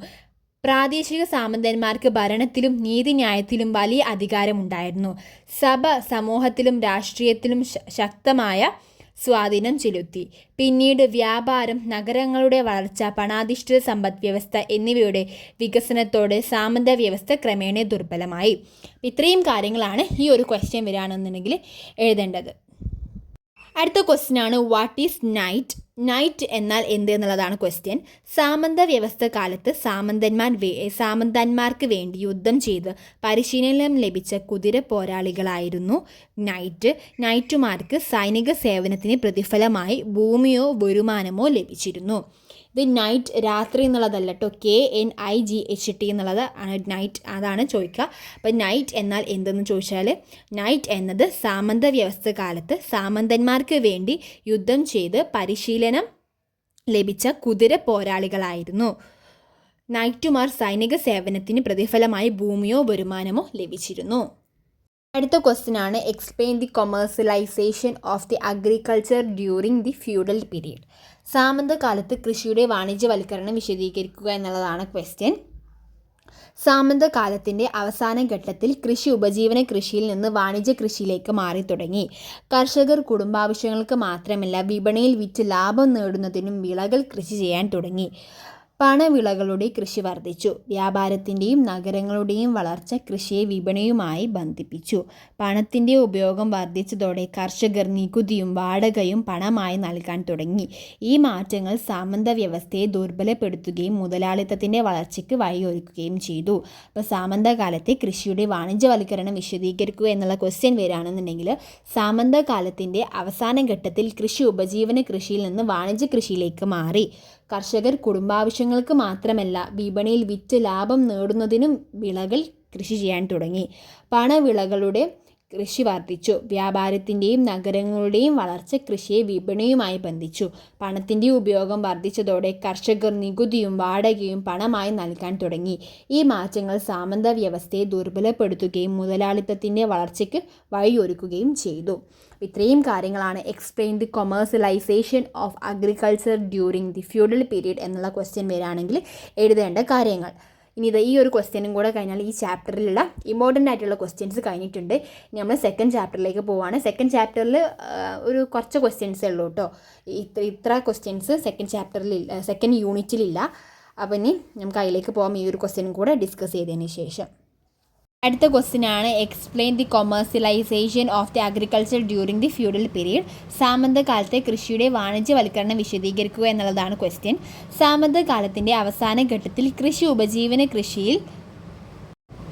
പ്രാദേശിക സാമന്തന്മാർക്ക് ഭരണത്തിലും നീതിന്യായത്തിലും വലിയ അധികാരമുണ്ടായിരുന്നു. സഭ സമൂഹത്തിലും രാഷ്ട്രീയത്തിലും ശക്തമായ സ്വാധീനം ചെലുത്തി. പിന്നീട് വ്യാപാരം, നഗരങ്ങളുടെ വളർച്ച, പണാധിഷ്ഠിത സമ്പദ് വ്യവസ്ഥ എന്നിവയുടെ വികസനത്തോടെ സാമന്ത വ്യവസ്ഥ ക്രമേണ ദുർബലമായി. ഇത്രയും കാര്യങ്ങളാണ് ഈ ഒരു ക്വസ്റ്റ്യൻ വരികയാണെന്നുണ്ടെങ്കിൽ എഴുതേണ്ടത്. അടുത്ത ക്വസ്റ്റ്യൻ ആണ്, വാട്ട് ഈസ് നൈറ്റ്? നൈറ്റ് എന്നാൽ എന്ത് എന്നുള്ളതാണ് ക്വസ്റ്റ്യൻ. സാമന്ത വ്യവസ്ഥ കാലത്ത് സാമന്തന്മാർക്ക് വേണ്ടി യുദ്ധം ചെയ്ത് പരിശീലനം ലഭിച്ച കുതിര പോരാളികളായിരുന്നു നൈറ്റുമാർക്ക് സൈനിക സേവനത്തിന് പ്രതിഫലമായി ഭൂമിയോ വരുമാനമോ ലഭിച്ചിരുന്നു. ഇത് നൈറ്റ് രാത്രി എന്നുള്ളതല്ല കേട്ടോ, KNIGHT എന്നുള്ളത് ആണ് നൈറ്റ്, അതാണ് ചോദിക്കുക. അപ്പം നൈറ്റ് എന്നാൽ എന്തെന്ന് ചോദിച്ചാൽ, നൈറ്റ് എന്നത് സാമന്ത വ്യവസ്ഥ കാലത്ത് സാമന്തന്മാർക്ക് വേണ്ടി യുദ്ധം ചെയ്ത് പരിശീലനം ലഭിച്ച കുതിര പോരാളികളായിരുന്നു. നൈറ്റുമാർ സൈനിക സേവനത്തിന് പ്രതിഫലമായി ഭൂമിയോ വരുമാനമോ ലഭിച്ചിരുന്നു. അടുത്ത ക്വസ്റ്റ്യൻ ആണ്, explain the commercialisation of the agriculture during the feudal period. സാമന്ത കാലത്ത് കൃഷിയുടെ വാണിജ്യവൽക്കരണം വിശദീകരിക്കുക എന്നുള്ളതാണ് ക്വസ്റ്റ്യൻ. സാമന്ത കാലത്തിൻ്റെ അവസാന ഘട്ടത്തിൽ കൃഷി ഉപജീവന കൃഷിയിൽ നിന്ന് വാണിജ്യ കൃഷിയിലേക്ക് മാറി തുടങ്ങി. കർഷകർ കുടുംബാവശ്യങ്ങൾക്ക് മാത്രമല്ല വിപണിയിൽ വിറ്റ് ലാഭം നേടുന്നതിനും വിളകൾ കൃഷി ചെയ്യാൻ തുടങ്ങി. പണവിളകളുടെ കൃഷി വർദ്ധിച്ചു. വ്യാപാരത്തിൻ്റെയും നഗരങ്ങളുടെയും വളർച്ച കൃഷിയെ വിപണിയുമായി ബന്ധിപ്പിച്ചു. പണത്തിൻ്റെ ഉപയോഗം വർദ്ധിച്ചതോടെ കർഷകർ നികുതിയും വാടകയും പണമായി നൽകാൻ തുടങ്ങി. ഈ മാറ്റങ്ങൾ സാമന്ത വ്യവസ്ഥയെ ദുർബലപ്പെടുത്തുകയും മുതലാളിത്തത്തിൻ്റെ വളർച്ചയ്ക്ക് വഴിയൊരുക്കുകയും ചെയ്തു. അപ്പോൾ സാമന്ത കാലത്തെ കൃഷിയുടെ വാണിജ്യവൽക്കരണം വിശദീകരിക്കുക എന്നുള്ള ക്വസ്റ്റ്യൻ വരികയാണെന്നുണ്ടെങ്കിൽ, സാമന്ത കാലത്തിൻ്റെ അവസാന ഘട്ടത്തിൽ കൃഷി ഉപജീവന കൃഷിയിൽ നിന്ന് വാണിജ്യ കൃഷിയിലേക്ക് മാറി. കർഷകർ കുടുംബാവശ്യങ്ങൾക്ക് മാത്രമല്ല വിപണിയിൽ വിറ്റ് ലാഭം നേടുന്നതിനും വിളകൾ കൃഷി ചെയ്യാൻ തുടങ്ങി. പണവിളകളുടെ കൃഷി വർദ്ധിച്ചു. വ്യാപാരത്തിൻ്റെയും നഗരങ്ങളുടെയും വളർച്ച കൃഷിയെ വിപണിയുമായി ബന്ധിച്ചു. പണത്തിൻ്റെ ഉപയോഗം വർദ്ധിച്ചതോടെ കർഷകർ നികുതിയും വാടകയും പണമായി നൽകാൻ തുടങ്ങി. ഈ മാറ്റങ്ങൾ സാമന്ത വ്യവസ്ഥയെ ദുർബലപ്പെടുത്തുകയും മുതലാളിത്തത്തിൻ്റെ വളർച്ചയ്ക്ക് വഴിയൊരുക്കുകയും ചെയ്തു. ഇത്രയും കാര്യങ്ങളാണ് explain the commercialisation of agriculture during the feudal period എന്നുള്ള ക്വസ്റ്റ്യൻ വരികയാണെങ്കിൽ എഴുതേണ്ട കാര്യങ്ങൾ. ഇനി ഈ ഒരു ക്വസ്റ്റ്യനും കൂടെ കഴിഞ്ഞാൽ ഈ ചാപ്റ്ററിലുള്ള ഇമ്പോർട്ടൻ്റ് ആയിട്ടുള്ള ക്വസ്റ്റ്യൻസ് കഴിഞ്ഞിട്ടുണ്ട്. ഇനി നമ്മൾ സെക്കൻഡ് ചാപ്റ്ററിലേക്ക് പോവുകയാണ്. സെക്കൻഡ് ചാപ്റ്ററിൽ ഒരു കുറച്ച് ക്വസ്റ്റ്യൻസേ ഉള്ളൂ കേട്ടോ. ഇത്ര ക്വസ്റ്റ്യൻസ് സെക്കൻഡ് യൂണിറ്റിലില്ല. അപ്പോൾ ഇനി നമുക്ക് അതിലേക്ക് പോകാം, ഈ ഒരു ക്വസ്റ്റ്യനും കൂടെ ഡിസ്കസ് ചെയ്തതിന് ശേഷം. അടുത്ത ക്വസ്റ്റ്യനാണ് explain the commercialisation of the agriculture during the feudal period. Samantha കാലത്തെ കൃഷിയുടെ വാണിജ്യവൽക്കരണം വിശദീകരിക്കുക എന്നുള്ളതാണ് ക്വസ്റ്റ്യൻ. സാമന്ത കാലത്തിൻ്റെ അവസാന ഘട്ടത്തിൽ കൃഷി ഉപജീവന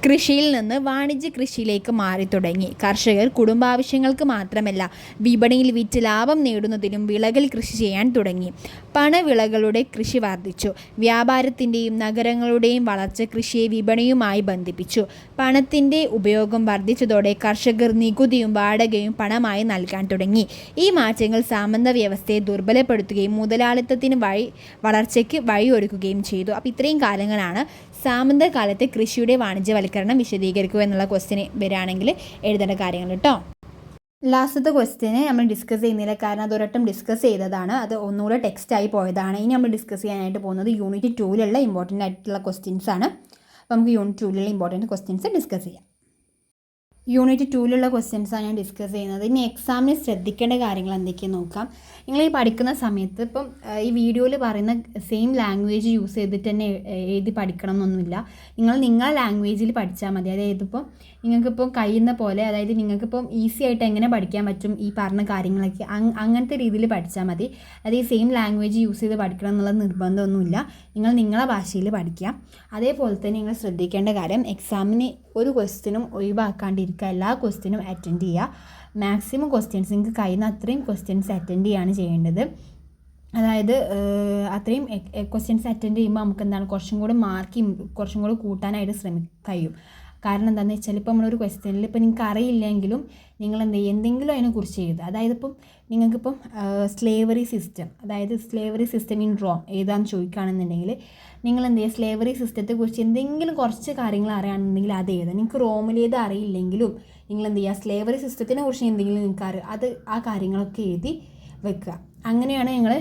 കൃഷിയിൽ നിന്ന് വാണിജ്യ കൃഷിയിലേക്ക് മാറി തുടങ്ങി. കർഷകർ കുടുംബാവശ്യങ്ങൾക്ക് മാത്രമല്ല വിപണിയിൽ വിറ്റ് ലാഭം നേടുന്നതിനും വിളകൾ കൃഷി ചെയ്യാൻ തുടങ്ങി. പണവിളകളുടെ കൃഷി വർദ്ധിച്ചു. വ്യാപാരത്തിൻ്റെയും നഗരങ്ങളുടെയും വളർച്ച കൃഷിയെ വിപണിയുമായി ബന്ധിപ്പിച്ചു. പണത്തിൻ്റെ ഉപയോഗം വർദ്ധിച്ചതോടെ കർഷകർ നികുതിയും വാടകയും പണമായി നൽകാൻ തുടങ്ങി. ഈ മാറ്റങ്ങൾ സാമന്ത വ്യവസ്ഥയെ ദുർബലപ്പെടുത്തുകയും മുതലാളിത്തത്തിന് വളർച്ചയ്ക്ക് വഴിയൊരുക്കുകയും ചെയ്തു. അപ്പോൾ ഇത്രയും കാലങ്ങളാണ് സാമന്ത കാലത്തെ കൃഷിയുടെ വാണിജ്യവൽക്കരണം വിശദീകരിക്കുക എന്നുള്ള ക്വസ്റ്റ്യന് വരികയാണെങ്കിൽ എഴുതേണ്ട കാര്യങ്ങൾ കേട്ടോ. ലാസ്റ്റത്തെ ക്വസ്റ്റ്യന് നമ്മൾ ഡിസ്കസ് ചെയ്യുന്നില്ല, കാരണം അതൊരട്ടം ഡിസ്കസ് ചെയ്തതാണ്. അത് ഒന്നുകൂടെ ടെക്സ്റ്റായി പോയതാണ്. ഇനി നമ്മൾ ഡിസ്കസ് ചെയ്യാനായിട്ട് പോകുന്നത് യൂണിറ്റ് 2 ഇമ്പോർട്ടൻ്റ് ആയിട്ടുള്ള ക്വസ്റ്റ്യൻസ് ആണ്. അപ്പോൾ നമുക്ക് യൂണിറ്റ് 2 ഇമ്പോർട്ടൻറ്റ് ക്വസ്റ്റ്യൻസ് ഡിസ്കസ് ചെയ്യാം. യൂണിറ്റ് 2 ക്വസ്റ്റ്യൻസാണ് ഞാൻ ഡിസ്കസ് ചെയ്യുന്നത്. ഇനി എക്സാമിന് ശ്രദ്ധിക്കേണ്ട കാര്യങ്ങൾ എന്തൊക്കെയെന്ന് നോക്കാം. നിങ്ങൾ ഈ പഠിക്കുന്ന സമയത്ത് ഇപ്പം ഈ വീഡിയോയിൽ പറയുന്ന സെയിം ലാംഗ്വേജ് യൂസ് ചെയ്തിട്ട് തന്നെ എഴുതി പഠിക്കണം എന്നൊന്നുമില്ല. നിങ്ങളുടെ ലാംഗ്വേജിൽ പഠിച്ചാൽ മതി. അതായത് ഇപ്പം നിങ്ങൾക്കിപ്പം കഴിയുന്ന പോലെ, അതായത് നിങ്ങൾക്കിപ്പം ഈസി ആയിട്ട് എങ്ങനെ പഠിക്കാൻ പറ്റും ഈ പറഞ്ഞ കാര്യങ്ങളൊക്കെ അങ്ങനത്തെ രീതിയിൽ പഠിച്ചാൽ മതി. അതായത് ഈ സെയിം ലാംഗ്വേജ് യൂസ് ചെയ്ത് പഠിക്കണം എന്നുള്ള നിർബന്ധമൊന്നുമില്ല. നിങ്ങളുടെ ഭാഷയിൽ പഠിക്കുക. അതേപോലെ തന്നെ നിങ്ങൾ ശ്രദ്ധിക്കേണ്ട കാര്യം, എക്സാമിന് ഒരു ക്വസ്റ്റ്യനും ഒഴിവാക്കാണ്ടിരിക്കുക. എല്ലാ ക്വസ്റ്റ്യനും അറ്റൻഡ് ചെയ്യുക. മാക്സിമം ക്വസ്റ്റ്യൻസ് നിങ്ങൾക്ക് കഴിയുന്ന അത്രയും ക്വസ്റ്റ്യൻസ് അറ്റൻഡ് ചെയ്യാണ് ചെയ്യേണ്ടത്. അതായത് അത്രയും ക്വസ്റ്റ്യൻസ് അറ്റൻഡ് ചെയ്യുമ്പോൾ നമുക്ക് എന്താണ് കുറച്ചും കൂടെ കൂട്ടാനായിട്ട് കഴിയും. കാരണം എന്താണെന്ന് വെച്ചാൽ ഇപ്പോൾ നമ്മളൊരു ക്വസ്റ്റ്യനിൽ ഇപ്പോൾ നിങ്ങൾക്ക് അറിയില്ലെങ്കിലും നിങ്ങൾ എന്തെങ്കിലും അതിനെക്കുറിച്ച് എഴുതുക. അതായത് ഇപ്പം നിങ്ങൾക്കിപ്പം സ്ലേവറി സിസ്റ്റം ഇൻ റോം ഏതാണെന്ന് ചോദിക്കുകയാണെന്നുണ്ടെങ്കിൽ നിങ്ങൾ സ്ലേവറി സിസ്റ്റത്തെക്കുറിച്ച് എന്തെങ്കിലും കുറച്ച് കാര്യങ്ങൾ അറിയുകയാണെന്നുണ്ടെങ്കിൽ അത് എഴുതുക. നിങ്ങൾക്ക് റോമിലേത് അറിയില്ലെങ്കിലും നിങ്ങൾ സ്ലേവറി സിസ്റ്റത്തിനെ കുറിച്ച് എന്തെങ്കിലും നിങ്ങൾക്ക് ആ കാര്യങ്ങളൊക്കെ എഴുതി വെക്കുക. അങ്ങനെയാണ് നിങ്ങൾ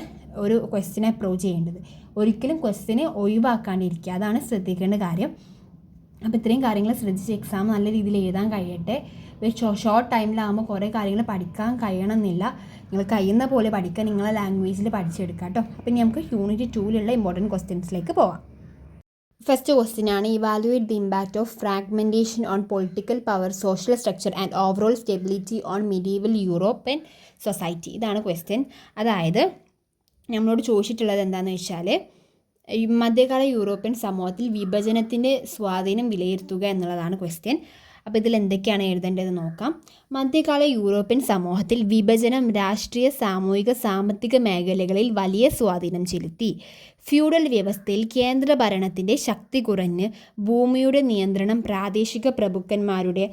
ഒരു ക്വസ്റ്റ്യനെ അപ്രോച്ച് ചെയ്യേണ്ടത്. ഒരിക്കലും ക്വസ്റ്റ്യനെ ഒഴിവാക്കാണ്ടിരിക്കുക. അതാണ് ശ്രദ്ധിക്കേണ്ട കാര്യം. അപ്പോൾ ഇത്രയും കാര്യങ്ങൾ ശ്രദ്ധിച്ച് എക്സാം നല്ല രീതിയിൽ എഴുതാൻ കഴിയട്ടെ. ഷോർട്ട് ടൈമിലാകുമ്പോൾ കുറേ കാര്യങ്ങൾ പഠിക്കാൻ കഴിയണമെന്നില്ല. നിങ്ങൾ കഴിയുന്ന പോലെ പഠിക്കാൻ നിങ്ങളെ ലാംഗ്വേജിൽ പഠിച്ചെടുക്കാം കേട്ടോ. അപ്പോൾ ഇനി നമുക്ക് യൂണിറ്റ് 2 ഇമ്പോർട്ടൻറ്റ് ക്വസ്റ്റ്യൻസിലേക്ക് പോവാം. ഫസ്റ്റ് ക്വസ്റ്റ്യനാണ് evaluate the impact of fragmentation on political power, social structure and overall stability on medieval European society. ഇതാണ് ക്വസ്റ്റ്യൻ. അതായത് നമ്മളോട് ചോദിച്ചിട്ടുള്ളത് എന്താണെന്ന് വെച്ചാൽ മധ്യകാല യൂറോപ്യൻ സമൂഹത്തിൽ വിഭജനത്തിൻ്റെ സ്വാധീനം വിലയിരുത്തുക എന്നുള്ളതാണ് ക്വസ്റ്റ്യൻ. അപ്പോൾ ഇതിൽ എന്തൊക്കെയാണ് എഴുതേണ്ടതെന്ന് നോക്കാം. മധ്യകാല യൂറോപ്യൻ സമൂഹത്തിൽ വിഭജനം രാഷ്ട്രീയ, സാമൂഹിക, സാമ്പത്തിക മേഖലകളിൽ വലിയ സ്വാധീനം ചെലുത്തി. ഫ്യൂഡൽ വ്യവസ്ഥയിൽ കേന്ദ്ര ഭരണത്തിൻ്റെ ശക്തി കുറഞ്ഞ് ഭൂമിയുടെ നിയന്ത്രണം പ്രാദേശിക പ്രഭുക്കന്മാരുടെ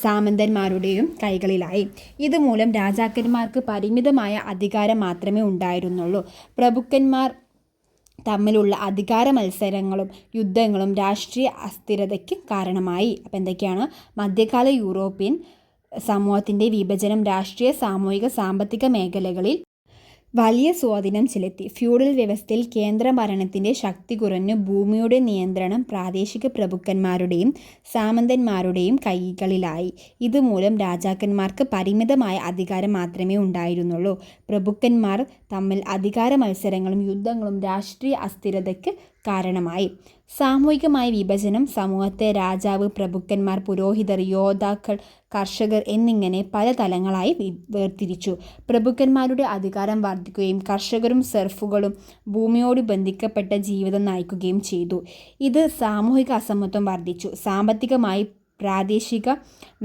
സാമന്തന്മാരുടെയും കൈകളിലായി. ഇതുമൂലം രാജാക്കന്മാർക്ക് പരിമിതമായ അധികാരം മാത്രമേ ഉണ്ടായിരുന്നുള്ളൂ. പ്രഭുക്കന്മാർ തമ്മിലുള്ള അധികാര മത്സരങ്ങളും യുദ്ധങ്ങളും രാഷ്ട്രീയ അസ്ഥിരതയ്ക്ക് കാരണമായി. അപ്പോൾ എന്തൊക്കെയാണ്? മധ്യകാല യൂറോപ്യൻ സമൂഹത്തിൻ്റെ വിഭജനം രാഷ്ട്രീയ, സാമൂഹിക, സാമ്പത്തിക മേഖലകളിൽ വലിയ സ്വാധീനം ചെലുത്തി. ഫ്യൂഡൽ വ്യവസ്ഥയിൽ കേന്ദ്ര ഭരണത്തിൻ്റെ ശക്തി കുറഞ്ഞ് ഭൂമിയുടെ നിയന്ത്രണം പ്രാദേശിക പ്രഭുക്കന്മാരുടെയും സാമന്തന്മാരുടെയും കൈകളിലായി. ഇതുമൂലം രാജാക്കന്മാർക്ക് പരിമിതമായ അധികാരം മാത്രമേ ഉണ്ടായിരുന്നുള്ളൂ. പ്രഭുക്കന്മാർ തമ്മിൽ അധികാര മത്സരങ്ങളും യുദ്ധങ്ങളും രാഷ്ട്രീയ അസ്ഥിരതയ്ക്ക് കാരണമായി. സാമൂഹികമായ വിഭജനം സമൂഹത്തെ രാജാവ്, പ്രഭുക്കന്മാർ, പുരോഹിതർ, യോദ്ധാക്കൾ, കർഷകർ എന്നിങ്ങനെ പല തലങ്ങളായി വേർതിരിച്ചു. പ്രഭുക്കന്മാരുടെ അധികാരം വർദ്ധിക്കുകയും കർഷകരും സെർഫുകളും ഭൂമിയോട് ബന്ധിക്കപ്പെട്ട ജീവിതം നയിക്കുകയും ചെയ്തു. ഇത് സാമൂഹിക അസമത്വം വർദ്ധിച്ചു. സാമ്പത്തികമായി പ്രാദേശിക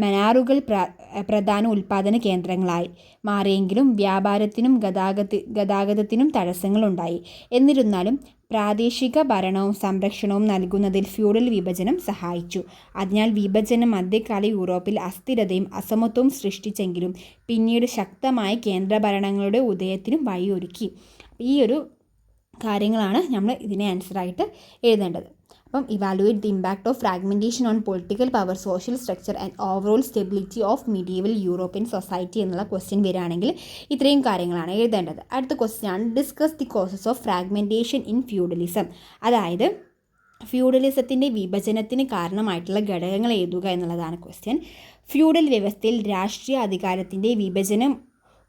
മനാറുകൾ പ്രധാന ഉൽപ്പാദന കേന്ദ്രങ്ങളായി മാറിയെങ്കിലും വ്യാപാരത്തിനും ഗതാഗതത്തിനും തടസ്സങ്ങളുണ്ടായി. എന്നിരുന്നാലും പ്രാദേശിക ഭരണവും സംരക്ഷണവും നൽകുന്നതിൽ ഫ്യൂഡൽ വിഭജനം സഹായിച്ചു. അതിനാൽ വിഭജനം മധ്യകാല യൂറോപ്പിൽ അസ്ഥിരതയും അസമത്വവും സൃഷ്ടിച്ചെങ്കിലും പിന്നീട് ശക്തമായ കേന്ദ്രഭരണങ്ങളുടെ ഉദയത്തിനും വഴിയൊരുക്കി. ഈ ഒരു കാര്യങ്ങളാണ് നമ്മൾ ഇതിനെ ആൻസറായിട്ട് എഴുതേണ്ടത്. അപ്പം evaluate the impact of fragmentation on political power, social structure and overall stability of medieval European society എന്നുള്ള ക്വസ്റ്റ്യൻ വരികയാണെങ്കിൽ ഇത്രയും കാര്യങ്ങളാണ് എഴുതേണ്ടത്. അടുത്ത ക്വസ്റ്റ്യൻ ആണ് discuss the causes of fragmentation in feudalism. അതായത് ഫ്യൂഡലിസത്തിൻ്റെ വിഭജനത്തിന് കാരണമായിട്ടുള്ള ഘടകങ്ങൾ എഴുതുക എന്നുള്ളതാണ് ക്വസ്റ്റ്യൻ. ഫ്യൂഡൽ വ്യവസ്ഥയിൽ രാഷ്ട്രീയ അധികാരത്തിൻ്റെ വിഭജനം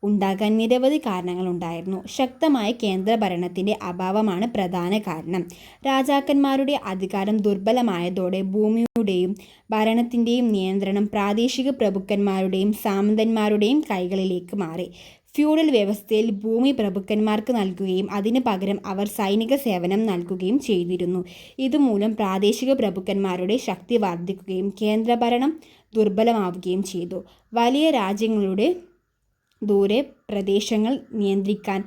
ഉണ്ടാകാൻ നിരവധി കാരണങ്ങളുണ്ടായിരുന്നു. ശക്തമായ കേന്ദ്രഭരണത്തിൻ്റെ അഭാവമാണ് പ്രധാന കാരണം. രാജാക്കന്മാരുടെ അധികാരം ദുർബലമായതോടെ ഭൂമിയുടെയും ഭരണത്തിൻ്റെയും നിയന്ത്രണം പ്രാദേശിക പ്രഭുക്കന്മാരുടെയും സാമന്തന്മാരുടെയും കൈകളിലേക്ക് മാറി. ഫ്യൂഡൽ വ്യവസ്ഥയിൽ ഭൂമി പ്രഭുക്കന്മാർക്ക് നൽകുകയും അതിന് പകരം അവർ സൈനിക സേവനം നൽകുകയും ചെയ്തിരുന്നു. ഇതുമൂലം പ്രാദേശിക പ്രഭുക്കന്മാരുടെ ശക്തി വർദ്ധിക്കുകയും കേന്ദ്രഭരണം ദുർബലമാവുകയും ചെയ്തു. വലിയ രാജ്യങ്ങളുടെ ദൂരെ പ്രദേശങ്ങൾ നിയന്ത്രിക്കാൻ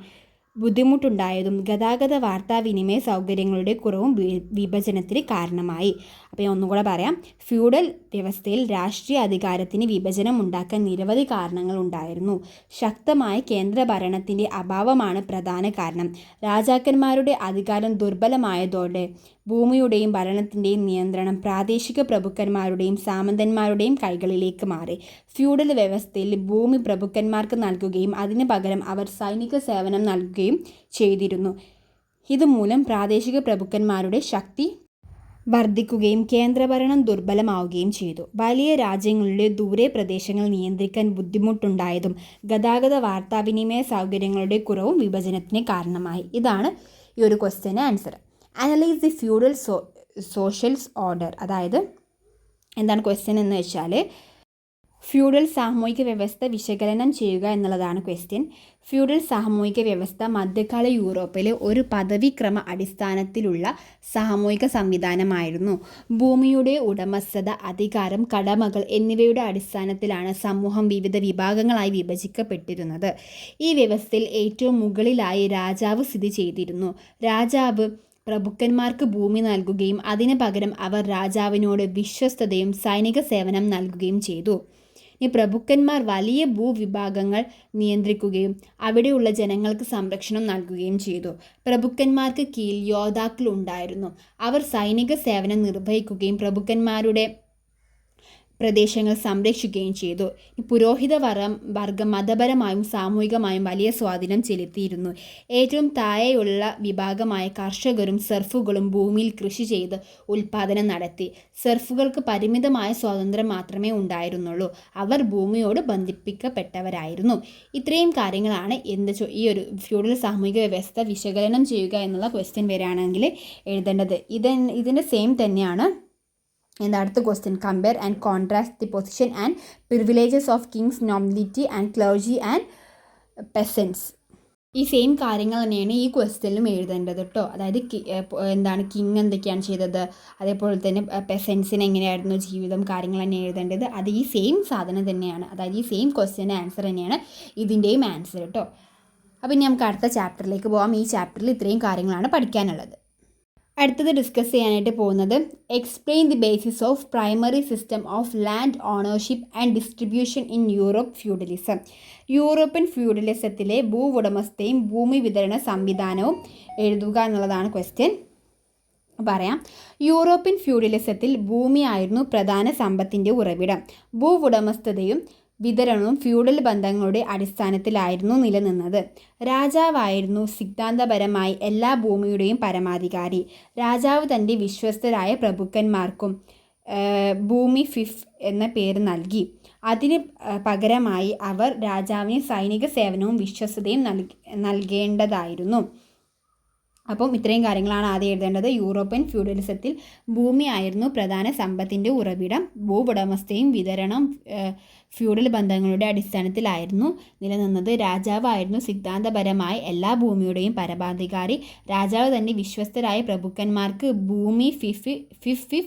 ബുദ്ധിമുട്ടുണ്ടായതും ഗതാഗത വാർത്താവിനിമയ സൗകര്യങ്ങളുടെ കുറവും വിഭജനത്തിന് കാരണമായി. അപ്പോൾ ഞാൻ ഒന്നുകൂടെ പറയാം. ഫ്യൂഡൽ വ്യവസ്ഥയിൽ രാഷ്ട്രീയ അധികാരത്തിന് വിഭജനം ഉണ്ടാക്കാൻ നിരവധി കാരണങ്ങളുണ്ടായിരുന്നു. ശക്തമായ കേന്ദ്രഭരണത്തിൻ്റെ അഭാവമാണ് പ്രധാന കാരണം. രാജാക്കന്മാരുടെ അധികാരം ദുർബലമായതോടെ ഭൂമിയുടെയും ഭരണത്തിൻ്റെയും നിയന്ത്രണം പ്രാദേശിക പ്രഭുക്കന്മാരുടെയും സാമന്തന്മാരുടെയും കൈകളിലേക്ക് മാറി. ഫ്യൂഡൽ വ്യവസ്ഥയിൽ ഭൂമി പ്രഭുക്കന്മാർക്ക് നൽകുകയും അതിന് പകരം അവർ സൈനിക സേവനം നൽകുകയും ചെയ്തിരുന്നു. ഇതുമൂലം പ്രാദേശിക പ്രഭുക്കന്മാരുടെ ശക്തി വർദ്ധിക്കുകയും കേന്ദ്രഭരണം ദുർബലമാവുകയും ചെയ്തു. വലിയ രാജ്യങ്ങളുടെ ദൂരെ പ്രദേശങ്ങൾ നിയന്ത്രിക്കാൻ ബുദ്ധിമുട്ടുണ്ടായതും ഗതാഗത വാർത്താവിനിമയ സൗകര്യങ്ങളുടെ കുറവും വിഭജനത്തിന് കാരണമായി. ഇതാണ് ഈ ഒരു question answer. Analyse the feudal social order. അതായത് എന്താണ് ക്വസ്റ്റ്യൻ എന്ന് വെച്ചാൽ ഫ്യൂഡൽ സാമൂഹിക വ്യവസ്ഥ വിശകലനം ചെയ്യുക എന്നുള്ളതാണ് ക്വസ്റ്റ്യൻ. ഫ്യൂഡൽ സാമൂഹിക വ്യവസ്ഥ മധ്യകാല യൂറോപ്പിലെ ഒരു പദവിക്രമ അടിസ്ഥാനത്തിലുള്ള സാമൂഹിക സംവിധാനമായിരുന്നു. ഭൂമിയുടെ ഉടമസ്ഥത, അധികാരം, കടമകൾ എന്നിവയുടെ അടിസ്ഥാനത്തിലാണ് സമൂഹം വിവിധ വിഭാഗങ്ങളായി വിഭജിക്കപ്പെട്ടിരുന്നത്. ഈ വ്യവസ്ഥയിൽ ഏറ്റവും മുകളിലായി രാജാവ് സ്ഥിതി ചെയ്തിരുന്നു. രാജാവ് പ്രഭുക്കന്മാർക്ക് ഭൂമി നൽകുകയും അതിന് പകരം അവർ രാജാവിനോട് വിശ്വസ്തതയും സൈനിക സേവനം നൽകുകയും ചെയ്തു. ഈ പ്രഭുക്കന്മാർ വലിയ ഭൂവിഭാഗങ്ങൾ നിയന്ത്രിക്കുകയും അവിടെയുള്ള ജനങ്ങൾക്ക് സംരക്ഷണം നൽകുകയും ചെയ്തു. പ്രഭുക്കന്മാർക്ക് കീഴിൽ യോദ്ധാക്കൾ ഉണ്ടായിരുന്നു. അവർ സൈനിക സേവനം നിർവഹിക്കുകയും പ്രഭുക്കന്മാരുടെ പ്രദേശങ്ങൾ സംരക്ഷിക്കുകയും ചെയ്തു. പുരോഹിത വർഗം മതപരമായും സാമൂഹികമായും വലിയ സ്വാധീനം ചെലുത്തിയിരുന്നു. ഏറ്റവും താഴെയുള്ള വിഭാഗമായ കർഷകരും സെർഫുകളും ഭൂമിയിൽ കൃഷി ചെയ്ത് ഉൽപ്പാദനം നടത്തി. സെർഫുകൾക്ക് പരിമിതമായ സ്വാതന്ത്ര്യം മാത്രമേ ഉണ്ടായിരുന്നുള്ളൂ. അവർ ഭൂമിയോട് ബന്ധിപ്പിക്കപ്പെട്ടവരായിരുന്നു. ഇത്രയും കാര്യങ്ങളാണ് ഈ ഒരു ഫ്യൂഡൽ സാമൂഹിക വ്യവസ്ഥ വിശകലനം ചെയ്യുക എന്നുള്ള ക്വസ്റ്റ്യൻ വരികയാണെങ്കിൽ എഴുതേണ്ടത്. ഇതിൻ്റെ സെയിം തന്നെയാണ് അടുത്ത question. Compare and contrast the position and privileges of Kings, nobility and clergy and പെസൻസ്. ഈ സെയിം കാര്യങ്ങൾ തന്നെയാണ് ഈ ക്വസ്റ്റ്യനിലും എഴുതേണ്ടത് കേട്ടോ. അതായത് കിങ് എന്തൊക്കെയാണ് ചെയ്തത്, അതേപോലെ തന്നെ പെസൻസിന് എങ്ങനെയായിരുന്നു ജീവിതം, കാര്യങ്ങൾ തന്നെ എഴുതേണ്ടത്. അത് ഈ സെയിം സാധനം തന്നെയാണ്. അതായത് ഈ സെയിം ക്വസ്റ്റ്യൻ്റെ ആൻസർ തന്നെയാണ് ഇതിൻ്റെയും ആൻസർ കേട്ടോ. അപ്പോൾ ഇനി നമുക്ക് അടുത്ത ചാപ്റ്ററിലേക്ക് പോകാം. ഈ ചാപ്റ്ററിൽ ഇത്രയും കാര്യങ്ങളാണ് പഠിക്കാനുള്ളത്. അടുത്തത് ഡിസ്കസ് ചെയ്യാനായിട്ട് പോകുന്നത് explain the basis of primary system of land ownership and distribution in Europe feudalism. European ഫ്യൂഡലിസത്തിലെ ഉടമസ്ഥയും ഭൂമി വിതരണ സംവിധാനവും എഴുതുക എന്നുള്ളതാണ് ക്വസ്റ്റ്യൻ. പറയാം. യൂറോപ്യൻ ഫ്യൂഡലിസത്തിൽ ഭൂമിയായിരുന്നു പ്രധാന സമ്പത്തിൻ്റെ ഉറവിടം. ഉടമസ്ഥതയും വിതരണവും ഫ്യൂഡൽ ബന്ധങ്ങളുടെ അടിസ്ഥാനത്തിലായിരുന്നു നിലനിന്നത്. രാജാവായിരുന്നു സിദ്ധാന്തപരമായി എല്ലാ ഭൂമിയുടെയും പരമാധികാരി. രാജാവ് തൻ്റെ വിശ്വസ്തരായ പ്രഭുക്കന്മാർക്കും ഭൂമി ഫിഫ് എന്ന പേര് നൽകി. അതിന് പകരമായി അവർ രാജാവിന് സൈനിക സേവനവും വിശ്വസ്തതയും നൽകേണ്ടതായിരുന്നു. അപ്പം ഇത്രയും കാര്യങ്ങളാണ് ആദ്യം എഴുതേണ്ടത്. യൂറോപ്യൻ ഫ്യൂഡലിസത്തിൽ ഭൂമിയായിരുന്നു പ്രധാന സമ്പത്തിൻ്റെ ഉറവിടം. ഉടമസ്ഥയും വിതരണം ഫ്യൂഡൽ ബന്ധങ്ങളുടെ അടിസ്ഥാനത്തിലായിരുന്നു നിലനിന്നത്. രാജാവായിരുന്നു സിദ്ധാന്തപരമായി എല്ലാ ഭൂമിയുടെയും പരമാധികാരി. രാജാവ് തൻ്റെ വിശ്വസ്തരായ പ്രഭുക്കന്മാർക്ക് ഭൂമി ഫിഫ്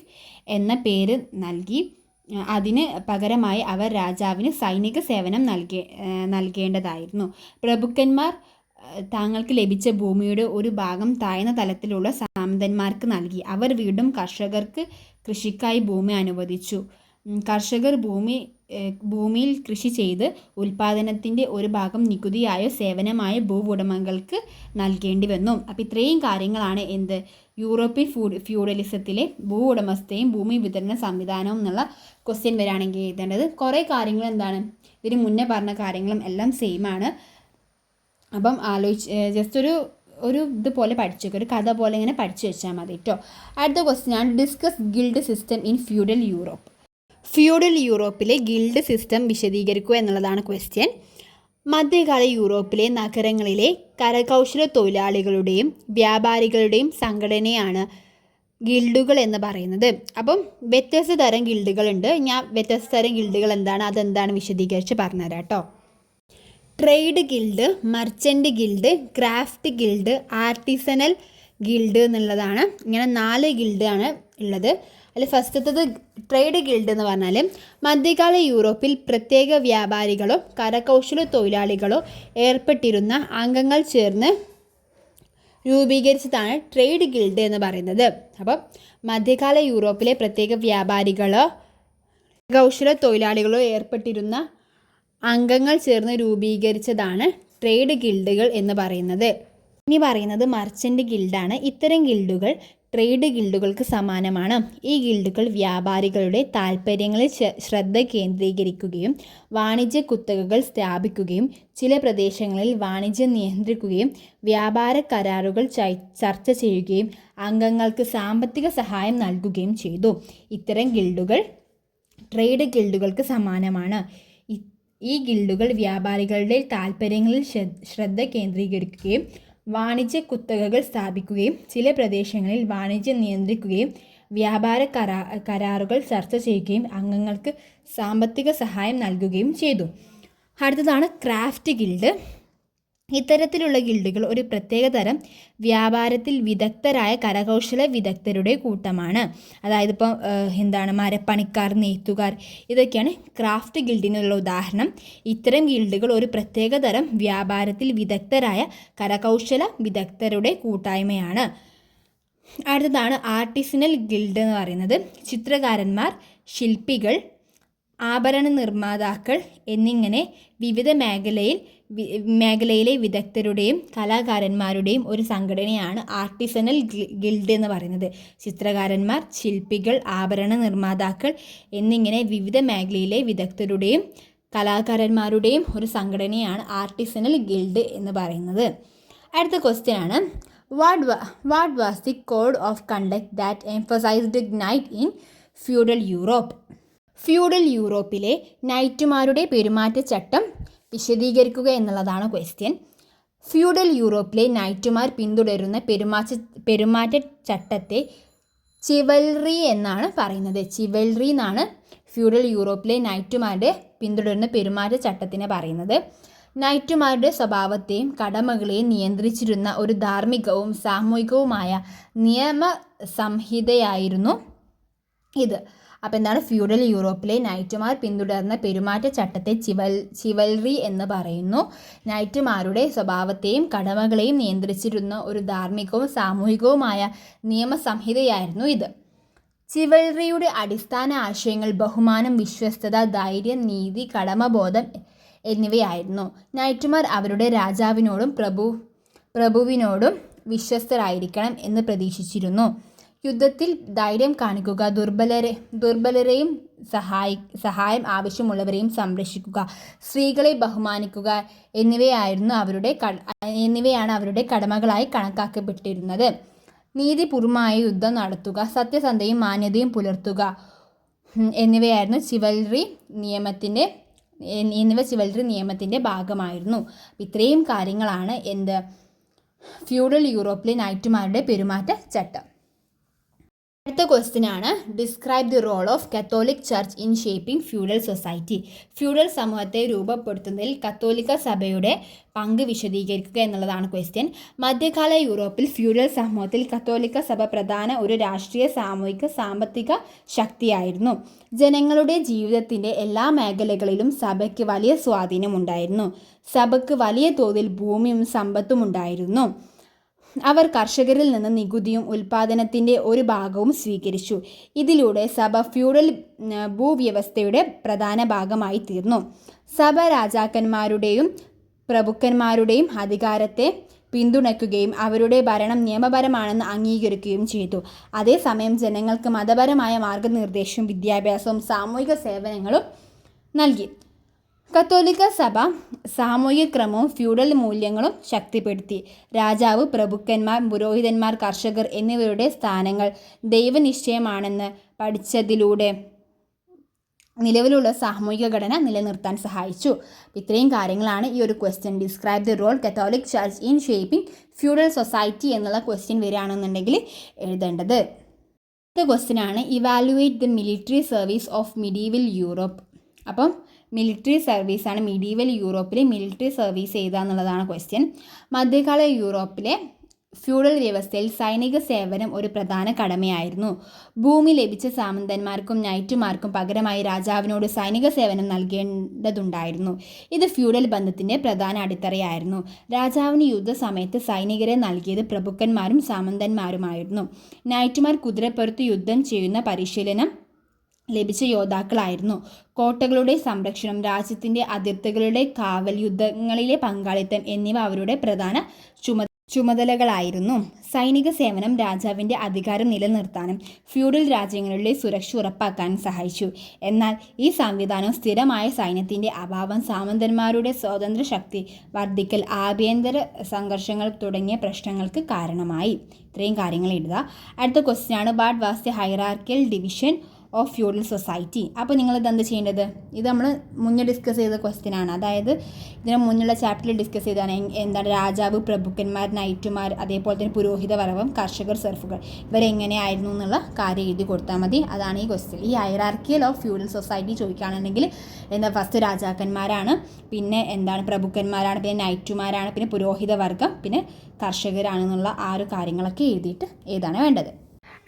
എന്ന പേര് നൽകി. അതിന് പകരമായി അവർ രാജാവിന് സൈനിക സേവനം നൽകേണ്ടതായിരുന്നു. പ്രഭുക്കന്മാർ തങ്ങൾക്ക് ലഭിച്ച ഭൂമിയുടെ ഒരു ഭാഗം താഴ്ന്ന തലത്തിലുള്ള സാമന്തന്മാർക്ക് നൽകി. അവർ വീണ്ടും കർഷകർക്ക് കൃഷിക്കായി ഭൂമി അനുവദിച്ചു. കർഷകർ ഭൂമിയിൽ കൃഷി ചെയ്ത് ഉൽപ്പാദനത്തിൻ്റെ ഒരു ഭാഗം നികുതിയായോ സേവനമായോ ഭൂവുടമകൾക്ക് നൽകേണ്ടി വന്നു. അപ്പോൾ ഇത്രയും കാര്യങ്ങളാണ് യൂറോപ്യൻ ഫ്യൂഡലിസത്തിലെ ഭൂ ഉടമസ്ഥയും ഭൂമി വിതരണ സംവിധാനവും എന്നുള്ള ക്വസ്റ്റ്യൻ വരികയാണെങ്കിൽ എഴുതേണ്ടത്. കുറേ കാര്യങ്ങൾ എന്താണ് ഇതിന് മുന്നേ പറഞ്ഞ കാര്യങ്ങളും എല്ലാം സെയിം ആണ്. അപ്പം ജസ്റ്റ് ഒരു ഇതുപോലെ പഠിച്ചു ഒരു കഥ പോലെ ഇങ്ങനെ പഠിച്ചു വെച്ചാൽ മതി കേട്ടോ. അടുത്ത ക്വസ്റ്റ്യൻ ആണ് discuss guild system in feudal Europe. Feudal യൂറോപ്പിലെ ഗിൽഡ് സിസ്റ്റം വിശദീകരിക്കുക എന്നുള്ളതാണ് ക്വസ്റ്റ്യൻ. മധ്യകാല യൂറോപ്പിലെ നഗരങ്ങളിലെ കരകൗശല തൊഴിലാളികളുടെയും വ്യാപാരികളുടെയും സംഘടനയാണ് ഗിൽഡുകൾ എന്ന് പറയുന്നത്. അപ്പം വ്യത്യസ്ത തരം ഗിൽഡുകളുണ്ട്. ഞാൻ വ്യത്യസ്ത തരം ഗിൽഡുകൾ അതെന്താണ് വിശദീകരിച്ച് പറഞ്ഞുതരാം കേട്ടോ. Trade guild, merchant guild, craft guild, artisanal guild എന്നുള്ളതാണ്. ഇങ്ങനെ 4 ഗിൽഡാണ് ഉള്ളത്. അതിൽ ഫസ്റ്റത്തത് ട്രേഡ് ഗിൽഡ് എന്ന് പറഞ്ഞാൽ മധ്യകാല യൂറോപ്പിൽ പ്രത്യേക വ്യാപാരികളോ കരകൗശല തൊഴിലാളികളോ ഏർപ്പെട്ടിരുന്ന അംഗങ്ങൾ ചേർന്ന് രൂപീകരിച്ചതാണ് ട്രേഡ് ഗിൽഡ് എന്ന് പറയുന്നത്. അപ്പം മധ്യകാല യൂറോപ്പിലെ പ്രത്യേക വ്യാപാരികളോ കരകൗശല തൊഴിലാളികളോ ഏർപ്പെട്ടിരുന്ന അംഗങ്ങൾ ചേർന്ന് രൂപീകരിച്ചതാണ് ട്രേഡ് ഗിൽഡുകൾ എന്ന് പറയുന്നത്. ഇനി പറയുന്നത് മർച്ചൻ്റ് ഗിൽഡാണ്. ഇത്തരം ഗിൽഡുകൾ ട്രേഡ് ഗിൽഡുകൾക്ക് സമാനമാണ്. ഈ ഗിൽഡുകൾ വ്യാപാരികളുടെ താൽപ്പര്യങ്ങളിൽ ശ്രദ്ധ കേന്ദ്രീകരിക്കുകയും വാണിജ്യ കുത്തകകൾ സ്ഥാപിക്കുകയും ചില പ്രദേശങ്ങളിൽ വാണിജ്യം നിയന്ത്രിക്കുകയും വ്യാപാര കരാറുകൾ ചർച്ച ചെയ്യുകയും അംഗങ്ങൾക്ക് സാമ്പത്തിക സഹായം നൽകുകയും ചെയ്തു. ഇത്തരം ഗിൽഡുകൾ ട്രേഡ് ഗിൽഡുകൾക്ക് സമാനമാണ്. ഈ ഗിൽഡുകൾ വ്യാപാരികളുടെ താൽപ്പര്യങ്ങളിൽ ശ്രദ്ധ കേന്ദ്രീകരിക്കുകയും വാണിജ്യ കുത്തകകൾ സ്ഥാപിക്കുകയും ചില പ്രദേശങ്ങളിൽ വാണിജ്യം നിയന്ത്രിക്കുകയും വ്യാപാര കരാറുകൾ ചർച്ച ചെയ്യുകയും അംഗങ്ങൾക്ക് സാമ്പത്തിക സഹായം നൽകുകയും ചെയ്തു. അടുത്തതാണ് ക്രാഫ്റ്റ് ഗിൽഡ്. ഇത്തരത്തിലുള്ള ഗിൽഡുകൾ ഒരു പ്രത്യേക തരം വ്യാപാരത്തിൽ വിദഗ്ധരായ കരകൗശല വിദഗ്ധരുടെ കൂട്ടമാണ്. അതായത് ഇപ്പോൾ മരപ്പണിക്കാർ, നെയ്ത്തുകാർ, ഇതൊക്കെയാണ് ക്രാഫ്റ്റ് ഗിൽഡിനുള്ള ഉദാഹരണം. ഇത്തരം ഗിൽഡുകൾ ഒരു പ്രത്യേക തരം വ്യാപാരത്തിൽ വിദഗ്ധരായ കരകൗശല വിദഗ്ധരുടെ കൂട്ടായ്മയാണ്. അടുത്തതാണ് ആർട്ടിസണൽ ഗിൽഡ് എന്ന് പറയുന്നത്. ചിത്രകാരന്മാർ, ശില്പികൾ, ആഭരണ നിർമ്മാതാക്കൾ എന്നിങ്ങനെ വിവിധ മേഖലയിലെ വിദഗ്ധരുടെയും കലാകാരന്മാരുടെയും ഒരു സംഘടനയാണ് ആർട്ടിസണൽ ഗിൽഡ് എന്ന് പറയുന്നത്. ചിത്രകാരന്മാർ, ശില്പികൾ, ആഭരണ നിർമ്മാതാക്കൾ എന്നിങ്ങനെ വിവിധ മേഖലയിലെ വിദഗ്ധരുടെയും കലാകാരന്മാരുടെയും ഒരു സംഘടനയാണ് ആർട്ടിസണൽ ഗിൽഡ് എന്ന് പറയുന്നത്. അടുത്ത ക്വസ്റ്റ്യൻ ആണ് what was the code of conduct that emphasised night in feudal Europe. Feudal യൂറോപ്പിലെ നൈറ്റുമാരുടെ പെരുമാറ്റച്ചട്ടം വിശദീകരിക്കുക എന്നുള്ളതാണ് ക്വസ്റ്റ്യൻ. ഫ്യൂഡൽ യൂറോപ്പിലെ നൈറ്റുമാർ പിന്തുടരുന്ന പെരുമാറ്റച്ചട്ടത്തെ ചിവൽറി എന്നാണ് പറയുന്നത്. ചിവൽറി എന്നാണ് ഫ്യൂഡൽ യൂറോപ്പിലെ നൈറ്റുമാരുടെ പിന്തുടരുന്ന പെരുമാറ്റച്ചട്ടത്തിനെ പറയുന്നത്. നൈറ്റുമാരുടെ സ്വഭാവത്തെയും കടമകളെയും നിയന്ത്രിച്ചിരുന്ന ഒരു ധാർമ്മികവും സാമൂഹികവുമായ നിയമസംഹിതയായിരുന്നു ഇത്. അപ്പോൾ എന്താണ് ഫ്യൂഡൽ യൂറോപ്പിലെ നൈറ്റുമാർ പിന്തുടർന്ന പെരുമാറ്റച്ചട്ടത്തെ ചിവൽറി എന്ന് പറയുന്നു. നൈറ്റുമാരുടെ സ്വഭാവത്തെയും കടമകളെയും നിയന്ത്രിച്ചിരുന്ന ഒരു ധാർമ്മികവും സാമൂഹികവുമായ നിയമസംഹിതയായിരുന്നു ഇത്. ചിവൽറിയുടെ അടിസ്ഥാന ആശയങ്ങൾ ബഹുമാനം, വിശ്വസ്തത, ധൈര്യം, നീതി, കടമബോധം എന്നിവയായിരുന്നു. നൈറ്റുമാർ അവരുടെ രാജാവിനോടും പ്രഭുവിനോടും വിശ്വസ്തരായിരിക്കണം എന്ന് പ്രതീക്ഷിച്ചിരുന്നു. യുദ്ധത്തിൽ ധൈര്യം കാണിക്കുക, ദുർബലരെയും സഹായം ആവശ്യമുള്ളവരെയും സംരക്ഷിക്കുക, സ്ത്രീകളെ ബഹുമാനിക്കുക എന്നിവയാണ് അവരുടെ കടമകളായി കണക്കാക്കപ്പെട്ടിരുന്നത്. നീതിപൂർവമായ യുദ്ധം നടത്തുക, സത്യസന്ധതയും മാന്യതയും പുലർത്തുക എന്നിവയായിരുന്നു ചിവൽറി നിയമത്തിൻ്റെ ഭാഗമായിരുന്നു. ഇത്രയും കാര്യങ്ങളാണ് ഫ്യൂഡൽ യൂറോപ്പിലെ നൈറ്റുമാരുടെ പെരുമാറ്റച്ചട്ടം. അടുത്ത ക്വസ്റ്റ്യൻ ആണ് describe the role of Catholic church in shaping feudal society. Feudal സമൂഹത്തെ രൂപപ്പെടുത്തുന്നതിൽ കത്തോലിക്ക സഭയുടെ പങ്ക് വിശദീകരിക്കുക എന്നുള്ളതാണ് ക്വസ്റ്റ്യൻ. മധ്യകാല യൂറോപ്പിൽ ഫ്യൂഡൽ സമൂഹത്തിൽ കത്തോലിക്ക സഭ പ്രധാന ഒരു രാഷ്ട്രീയ, സാമൂഹിക, സാമ്പത്തിക ശക്തിയായിരുന്നു. ജനങ്ങളുടെ ജീവിതത്തിൻ്റെ എല്ലാ മേഖലകളിലും സഭയ്ക്ക് വലിയ സ്വാധീനമുണ്ടായിരുന്നു. സഭയ്ക്ക് വലിയ തോതിൽ ഭൂമിയും സമ്പത്തും ഉണ്ടായിരുന്നു. അവർ കർഷകരിൽ നിന്ന് നികുതിയും ഉൽപ്പാദനത്തിൻ്റെ ഒരു ഭാഗവും സ്വീകരിച്ചു. ഇതിലൂടെ സഭ ഫ്യൂഡൽ ഭൂവ്യവസ്ഥയുടെ പ്രധാന ഭാഗമായി തീർന്നു. സഭ രാജാക്കന്മാരുടെയും പ്രഭുക്കന്മാരുടെയും അധികാരത്തെ പിന്തുണയ്ക്കുകയും അവരുടെ ഭരണം നിയമപരമാണെന്ന് അംഗീകരിക്കുകയും ചെയ്തു. അതേസമയം ജനങ്ങൾക്ക് മതപരമായ മാർഗനിർദ്ദേശവും വിദ്യാഭ്യാസവും സാമൂഹിക സേവനങ്ങളും നൽകി. കത്തോലിക്ക സഭ സാമൂഹിക ക്രമവും ഫ്യൂഡൽ മൂല്യങ്ങളും ശക്തിപ്പെടുത്തി. രാജാവ്, പ്രഭുക്കന്മാർ, പുരോഹിതന്മാർ, കർഷകർ എന്നിവരുടെ സ്ഥാനങ്ങൾ ദൈവനിശ്ചയമാണെന്ന് പഠിച്ചതിലൂടെ നിലവിലുള്ള സാമൂഹിക ഘടന നിലനിർത്താൻ സഹായിച്ചു. ഇത്രയും കാര്യങ്ങളാണ് ഈ ഒരു question. Describe the role Catholic church in shaping feudal society എന്നുള്ള ക്വസ്റ്റ്യൻ വരികയാണെന്നുണ്ടെങ്കിൽ എഴുതേണ്ടത്. അടുത്ത ക്വസ്റ്റ്യൻ ആണ് evaluate the military service of medieval Europe. അപ്പം മിലിറ്ററി സർവീസാണ് മിഡീവൽ യൂറോപ്പിലെ മിലിറ്ററി സർവീസ് എന്നുള്ളതാണ് ക്വസ്റ്റ്യൻ. മധ്യകാല യൂറോപ്പിലെ ഫ്യൂഡൽ വ്യവസ്ഥയിൽ സൈനിക സേവനം ഒരു പ്രധാന കടമയായിരുന്നു. ഭൂമി ലഭിച്ച സാമന്തന്മാർക്കും നൈറ്റുമാർക്കും പകരമായി രാജാവിനോട് സൈനിക സേവനം നൽകേണ്ടതുണ്ടായിരുന്നു. ഇത് ഫ്യൂഡൽ ബന്ധത്തിൻ്റെ പ്രധാന അടിത്തറയായിരുന്നു. രാജാവിന് യുദ്ധസമയത്ത് സൈനികരെ നൽകിയത് പ്രഭുക്കന്മാരും സാമന്തന്മാരുമായിരുന്നു. നൈറ്റുമാർ കുതിരപ്പുറത്ത് യുദ്ധം ചെയ്യുന്ന പരിശീലനം ലഭിച്ച യോദ്ധാക്കളായിരുന്നു. കോട്ടകളുടെ സംരക്ഷണം, രാജ്യത്തിൻ്റെ അതിർത്തികളുടെ കാവൽ, യുദ്ധങ്ങളിലെ പങ്കാളിത്തം എന്നിവ അവരുടെ പ്രധാന ചുമതലകളായിരുന്നു. സൈനിക സേവനം രാജാവിൻ്റെ അധികാരം നിലനിർത്താനും ഫ്യൂഡൽ രാജ്യങ്ങളുടെ സുരക്ഷ ഉറപ്പാക്കാനും സഹായിച്ചു. എന്നാൽ ഈ സംവിധാനം സ്ഥിരമായ സൈന്യത്തിൻ്റെ അഭാവം, സാമന്തന്മാരുടെ സ്വതന്ത്ര ശക്തി വർദ്ധിക്കൽ, ആഭ്യന്തര സംഘർഷങ്ങൾ തുടങ്ങിയ പ്രശ്നങ്ങൾക്ക് കാരണമായി. ഇത്രയും കാര്യങ്ങൾ എഴുതുക. അടുത്ത ക്വസ്റ്റ്യൻ ആണ് what was the hierarchical division of feudal society. അപ്പോൾ നിങ്ങളിത് എന്ത് ചെയ്യേണ്ടത്? ഇത് നമ്മൾ മുന്നേ ഡിസ്കസ് ചെയ്ത ക്വസ്റ്റ്യൻ ആണ്. അതായത് ഇതിന് മുന്നുള്ള ചാപ്റ്ററിൽ ഡിസ്കസ് ചെയ്താണ് എന്താണ് രാജാവ്, പ്രഭുക്കന്മാർ, നൈറ്റുമാർ, അതേപോലെ തന്നെ പുരോഹിത വർഗം, കർഷകർ, സർഫുകൾ ഇവരെങ്ങനെയായിരുന്നു എന്നുള്ള കാര്യം എഴുതി കൊടുത്താൽ മതി. അതാണ് ഈ ക്വസ്റ്റ്യൻ. ഈ ഹൈറാർക്കിയൽ ഓഫ് ഫ്യൂഡൽ സൊസൈറ്റി ചോദിക്കുകയാണെന്നുണ്ടെങ്കിൽ ഫസ്റ്റ് രാജാക്കന്മാരാണ്, പിന്നെ പ്രഭുക്കന്മാരാണ്, പിന്നെ നൈറ്റുമാരാണ്, പിന്നെ പുരോഹിത വർഗം, പിന്നെ കർഷകരാണെന്നുള്ള ആ ഒരു കാര്യങ്ങളൊക്കെ എഴുതിയിട്ട് ഏതാണ് വേണ്ടത്.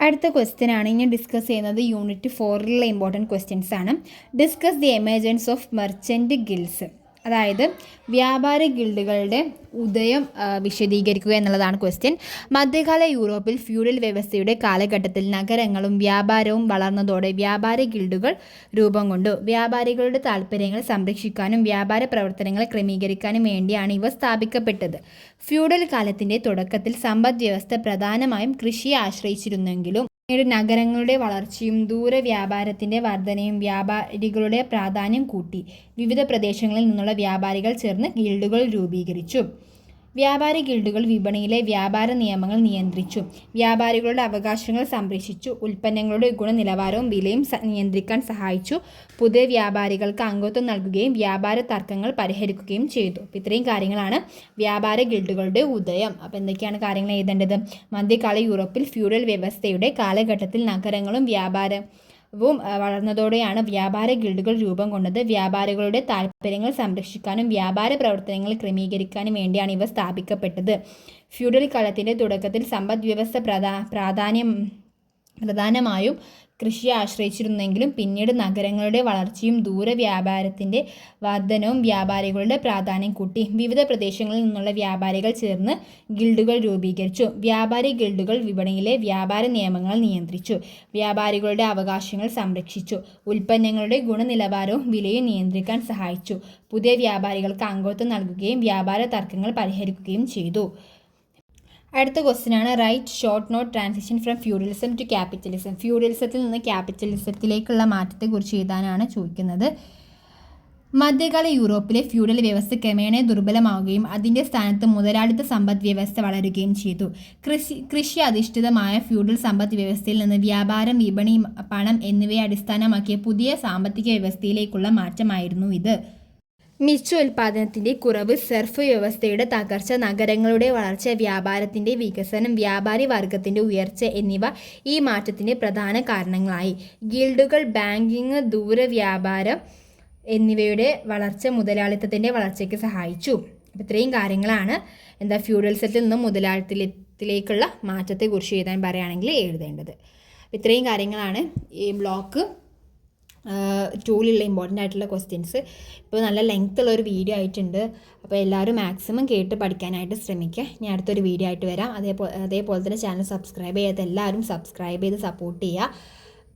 അടുത്ത ക്വസ്റ്റ്യൻ ആണ് ഇനി ഡിസ്കസ് ചെയ്യുന്നത് യൂണിറ്റ് 4ലുള്ള ഇമ്പോർട്ടൻറ്റ് ക്വസ്റ്റ്യൻസ് ആണ്. Discuss the emergence of merchant guilds. അതായത് വ്യാപാര ഗിൽഡുകളുടെ ഉദയം വിശദീകരിക്കുക എന്നുള്ളതാണ് ക്വസ്റ്റ്യൻ. മധ്യകാല യൂറോപ്പിൽ ഫ്യൂഡൽ വ്യവസ്ഥയുടെ കാലഘട്ടത്തിൽ നഗരങ്ങളും വ്യാപാരവും വളർന്നതോടെ വ്യാപാര ഗിൽഡുകൾ രൂപം കൊണ്ടു. വ്യാപാരികളുടെ താൽപ്പര്യങ്ങൾ സംരക്ഷിക്കാനും വ്യാപാര പ്രവർത്തനങ്ങൾ ക്രമീകരിക്കാനും വേണ്ടിയാണ് ഇവ സ്ഥാപിക്കപ്പെട്ടത്. ഫ്യൂഡൽ കാലത്തിൻ്റെ തുടക്കത്തിൽ സമ്പദ് വ്യവസ്ഥ പ്രധാനമായും കൃഷിയെ ആശ്രയിച്ചിരുന്നെങ്കിലും നഗരങ്ങളുടെ വളർച്ചയും ദൂരവ്യാപാരത്തിൻ്റെ വർധനയും വ്യാപാരികളുടെ പ്രാധാന്യം കൂട്ടി. വിവിധ പ്രദേശങ്ങളിൽ നിന്നുള്ള വ്യാപാരികൾ ചേർന്ന് ഗിൽഡുകൾ രൂപീകരിച്ചു. വ്യാപാരി ഗിൽഡുകൾ വിപണിയിലെ വ്യാപാര നിയമങ്ങൾ നിയന്ത്രിച്ചു. വ്യാപാരികളുടെ അവകാശങ്ങൾ സംരക്ഷിച്ചു. ഉൽപ്പന്നങ്ങളുടെ ഗുണനിലവാരവും വിലയും നിയന്ത്രിക്കാൻ സഹായിച്ചു. പുതിയ വ്യാപാരികൾക്ക് അംഗത്വം നൽകുകയും വ്യാപാര തർക്കങ്ങൾ പരിഹരിക്കുകയും ചെയ്തു. അപ്പോൾ ഇത്രയും കാര്യങ്ങളാണ് വ്യാപാര ഗിൽഡുകളുടെ ഉദയം. അപ്പോൾ എന്തൊക്കെയാണ് കാര്യങ്ങൾ എഴുതേണ്ടത്? മധ്യകാല യൂറോപ്പിൽ ഫ്യൂഡൽ വ്യവസ്ഥയുടെ കാലഘട്ടത്തിൽ നഗരങ്ങളും വ്യാപാരവും വളർന്നതോടെയാണ് വ്യാപാര ഗിൽഡുകൾ രൂപം കൊണ്ടത്. വ്യാപാരികളുടെ താൽപ്പര്യങ്ങൾ സംരക്ഷിക്കാനും വ്യാപാര പ്രവർത്തനങ്ങൾ ക്രമീകരിക്കാനും വേണ്ടിയാണ് ഇവ സ്ഥാപിക്കപ്പെട്ടത്. ഫ്യൂഡൽ കാലത്തിൻ്റെ തുടക്കത്തിൽ സമ്പദ് വ്യവസ്ഥ പ്രധാനമായും കൃഷിയെ ആശ്രയിച്ചിരുന്നെങ്കിലും പിന്നീട് നഗരങ്ങളുടെ വളർച്ചയും ദൂരവ്യാപാരത്തിൻ്റെ വർധനവും വ്യാപാരികളുടെ പ്രാധാന്യം കൂട്ടി. വിവിധ പ്രദേശങ്ങളിൽ നിന്നുള്ള വ്യാപാരികൾ ചേർന്ന് ഗിൽഡുകൾ രൂപീകരിച്ചു. വ്യാപാരി ഗിൽഡുകൾ വിപണിയിലെ വ്യാപാര നിയമങ്ങൾ നിയന്ത്രിച്ചു. വ്യാപാരികളുടെ അവകാശങ്ങൾ സംരക്ഷിച്ചു. ഉൽപ്പന്നങ്ങളുടെ ഗുണനിലവാരവും വിലയും നിയന്ത്രിക്കാൻ സഹായിച്ചു. പുതിയ വ്യാപാരികൾക്ക് അംഗത്വം നൽകുകയും വ്യാപാര തർക്കങ്ങൾ പരിഹരിക്കുകയും ചെയ്തു. അടുത്ത ക്വസ്റ്റ്യൻ ആണ് write short note transition from feudalism to capitalism. ഫ്യൂഡലിസത്തിൽ നിന്ന് ക്യാപിറ്റലിസത്തിലേക്കുള്ള മാറ്റത്തെക്കുറിച്ച് എഴുതാനാണ് ചോദിക്കുന്നത്. മധ്യകാല യൂറോപ്പിലെ ഫ്യൂഡൽ വ്യവസ്ഥ ക്രമേണ ദുർബലമാവുകയും അതിൻ്റെ സ്ഥാനത്ത് മുതലാളിത്ത സമ്പദ് വ്യവസ്ഥ വളരുകയും ചെയ്തു. കൃഷി അധിഷ്ഠിതമായ ഫ്യൂഡൽ സമ്പദ് വ്യവസ്ഥയിൽ നിന്ന് വ്യാപാരം, വിപണി, പണം എന്നിവയെ അടിസ്ഥാനമാക്കിയ പുതിയ സാമ്പത്തിക വ്യവസ്ഥയിലേക്കുള്ള മാറ്റമായിരുന്നു ഇത്. മിച്ചോൽപാദനത്തിൻ്റെ കുറവ്, സർഫ് വ്യവസ്ഥയുടെ തകർച്ച, നഗരങ്ങളുടെ വളർച്ച, വ്യാപാരത്തിൻ്റെ വികസനം, വ്യാപാരി വർഗത്തിൻ്റെ ഉയർച്ച എന്നിവ ഈ മാറ്റത്തിൻ്റെ പ്രധാന കാരണങ്ങളായി. ഗിൽഡുകൾ, ബാങ്കിങ്, ദൂരവ്യാപാരം എന്നിവയുടെ വളർച്ച മുതലാളിത്തത്തിൻ്റെ വളർച്ചയ്ക്ക് സഹായിച്ചു. അപ്പോൾ ഇത്രയും കാര്യങ്ങളാണ് ഫ്യൂഡലിസത്തിൽ നിന്നും മുതലാളിത്തത്തിലേക്കുള്ള മാറ്റത്തെക്കുറിച്ച് എഴുതാൻ പറയുകയാണെങ്കിൽ എഴുതേണ്ടത്. ഇത്രയും കാര്യങ്ങളാണ് ഈ ബ്ലോക്ക് 2ലുള്ള ഇമ്പോർട്ടൻ്റ് ആയിട്ടുള്ള ക്വസ്റ്റ്യൻസ്. ഇപ്പോൾ നല്ല ലെങ്ത്തുള്ള ഒരു വീഡിയോ ആയിട്ടുണ്ട്. അപ്പോൾ എല്ലാവരും മാക്സിമം കേട്ട് പഠിക്കാനായിട്ട് ശ്രമിക്കുക. ഞാൻ അടുത്തൊരു വീഡിയോ ആയിട്ട് വരാം. അതേപോലെ തന്നെ ചാനൽ സബ്സ്ക്രൈബ് ചെയ്യാത്ത എല്ലാവരും സബ്സ്ക്രൈബ് ചെയ്ത് സപ്പോർട്ട് ചെയ്യുക.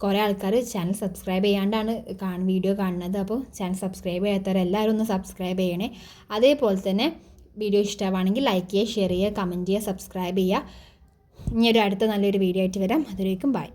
കുറേ ആൾക്കാർ ചാനൽ സബ്സ്ക്രൈബ് ചെയ്യാണ്ടാണ് വീഡിയോ കാണുന്നത്. അപ്പോൾ ചാനൽ സബ്സ്ക്രൈബ് ചെയ്യാത്തവരെല്ലാവരും ഒന്ന് സബ്സ്ക്രൈബ് ചെയ്യണേ. അതേപോലെ തന്നെ വീഡിയോ ഇഷ്ടമാണെങ്കിൽ ലൈക്ക് ചെയ്യുക, ഷെയർ ചെയ്യുക, കമൻറ്റ് ചെയ്യുക, സബ്സ്ക്രൈബ് ചെയ്യുക. ഇനി അടുത്ത നല്ലൊരു വീഡിയോ ആയിട്ട് വരാം. അതുവരേക്കും ബൈ.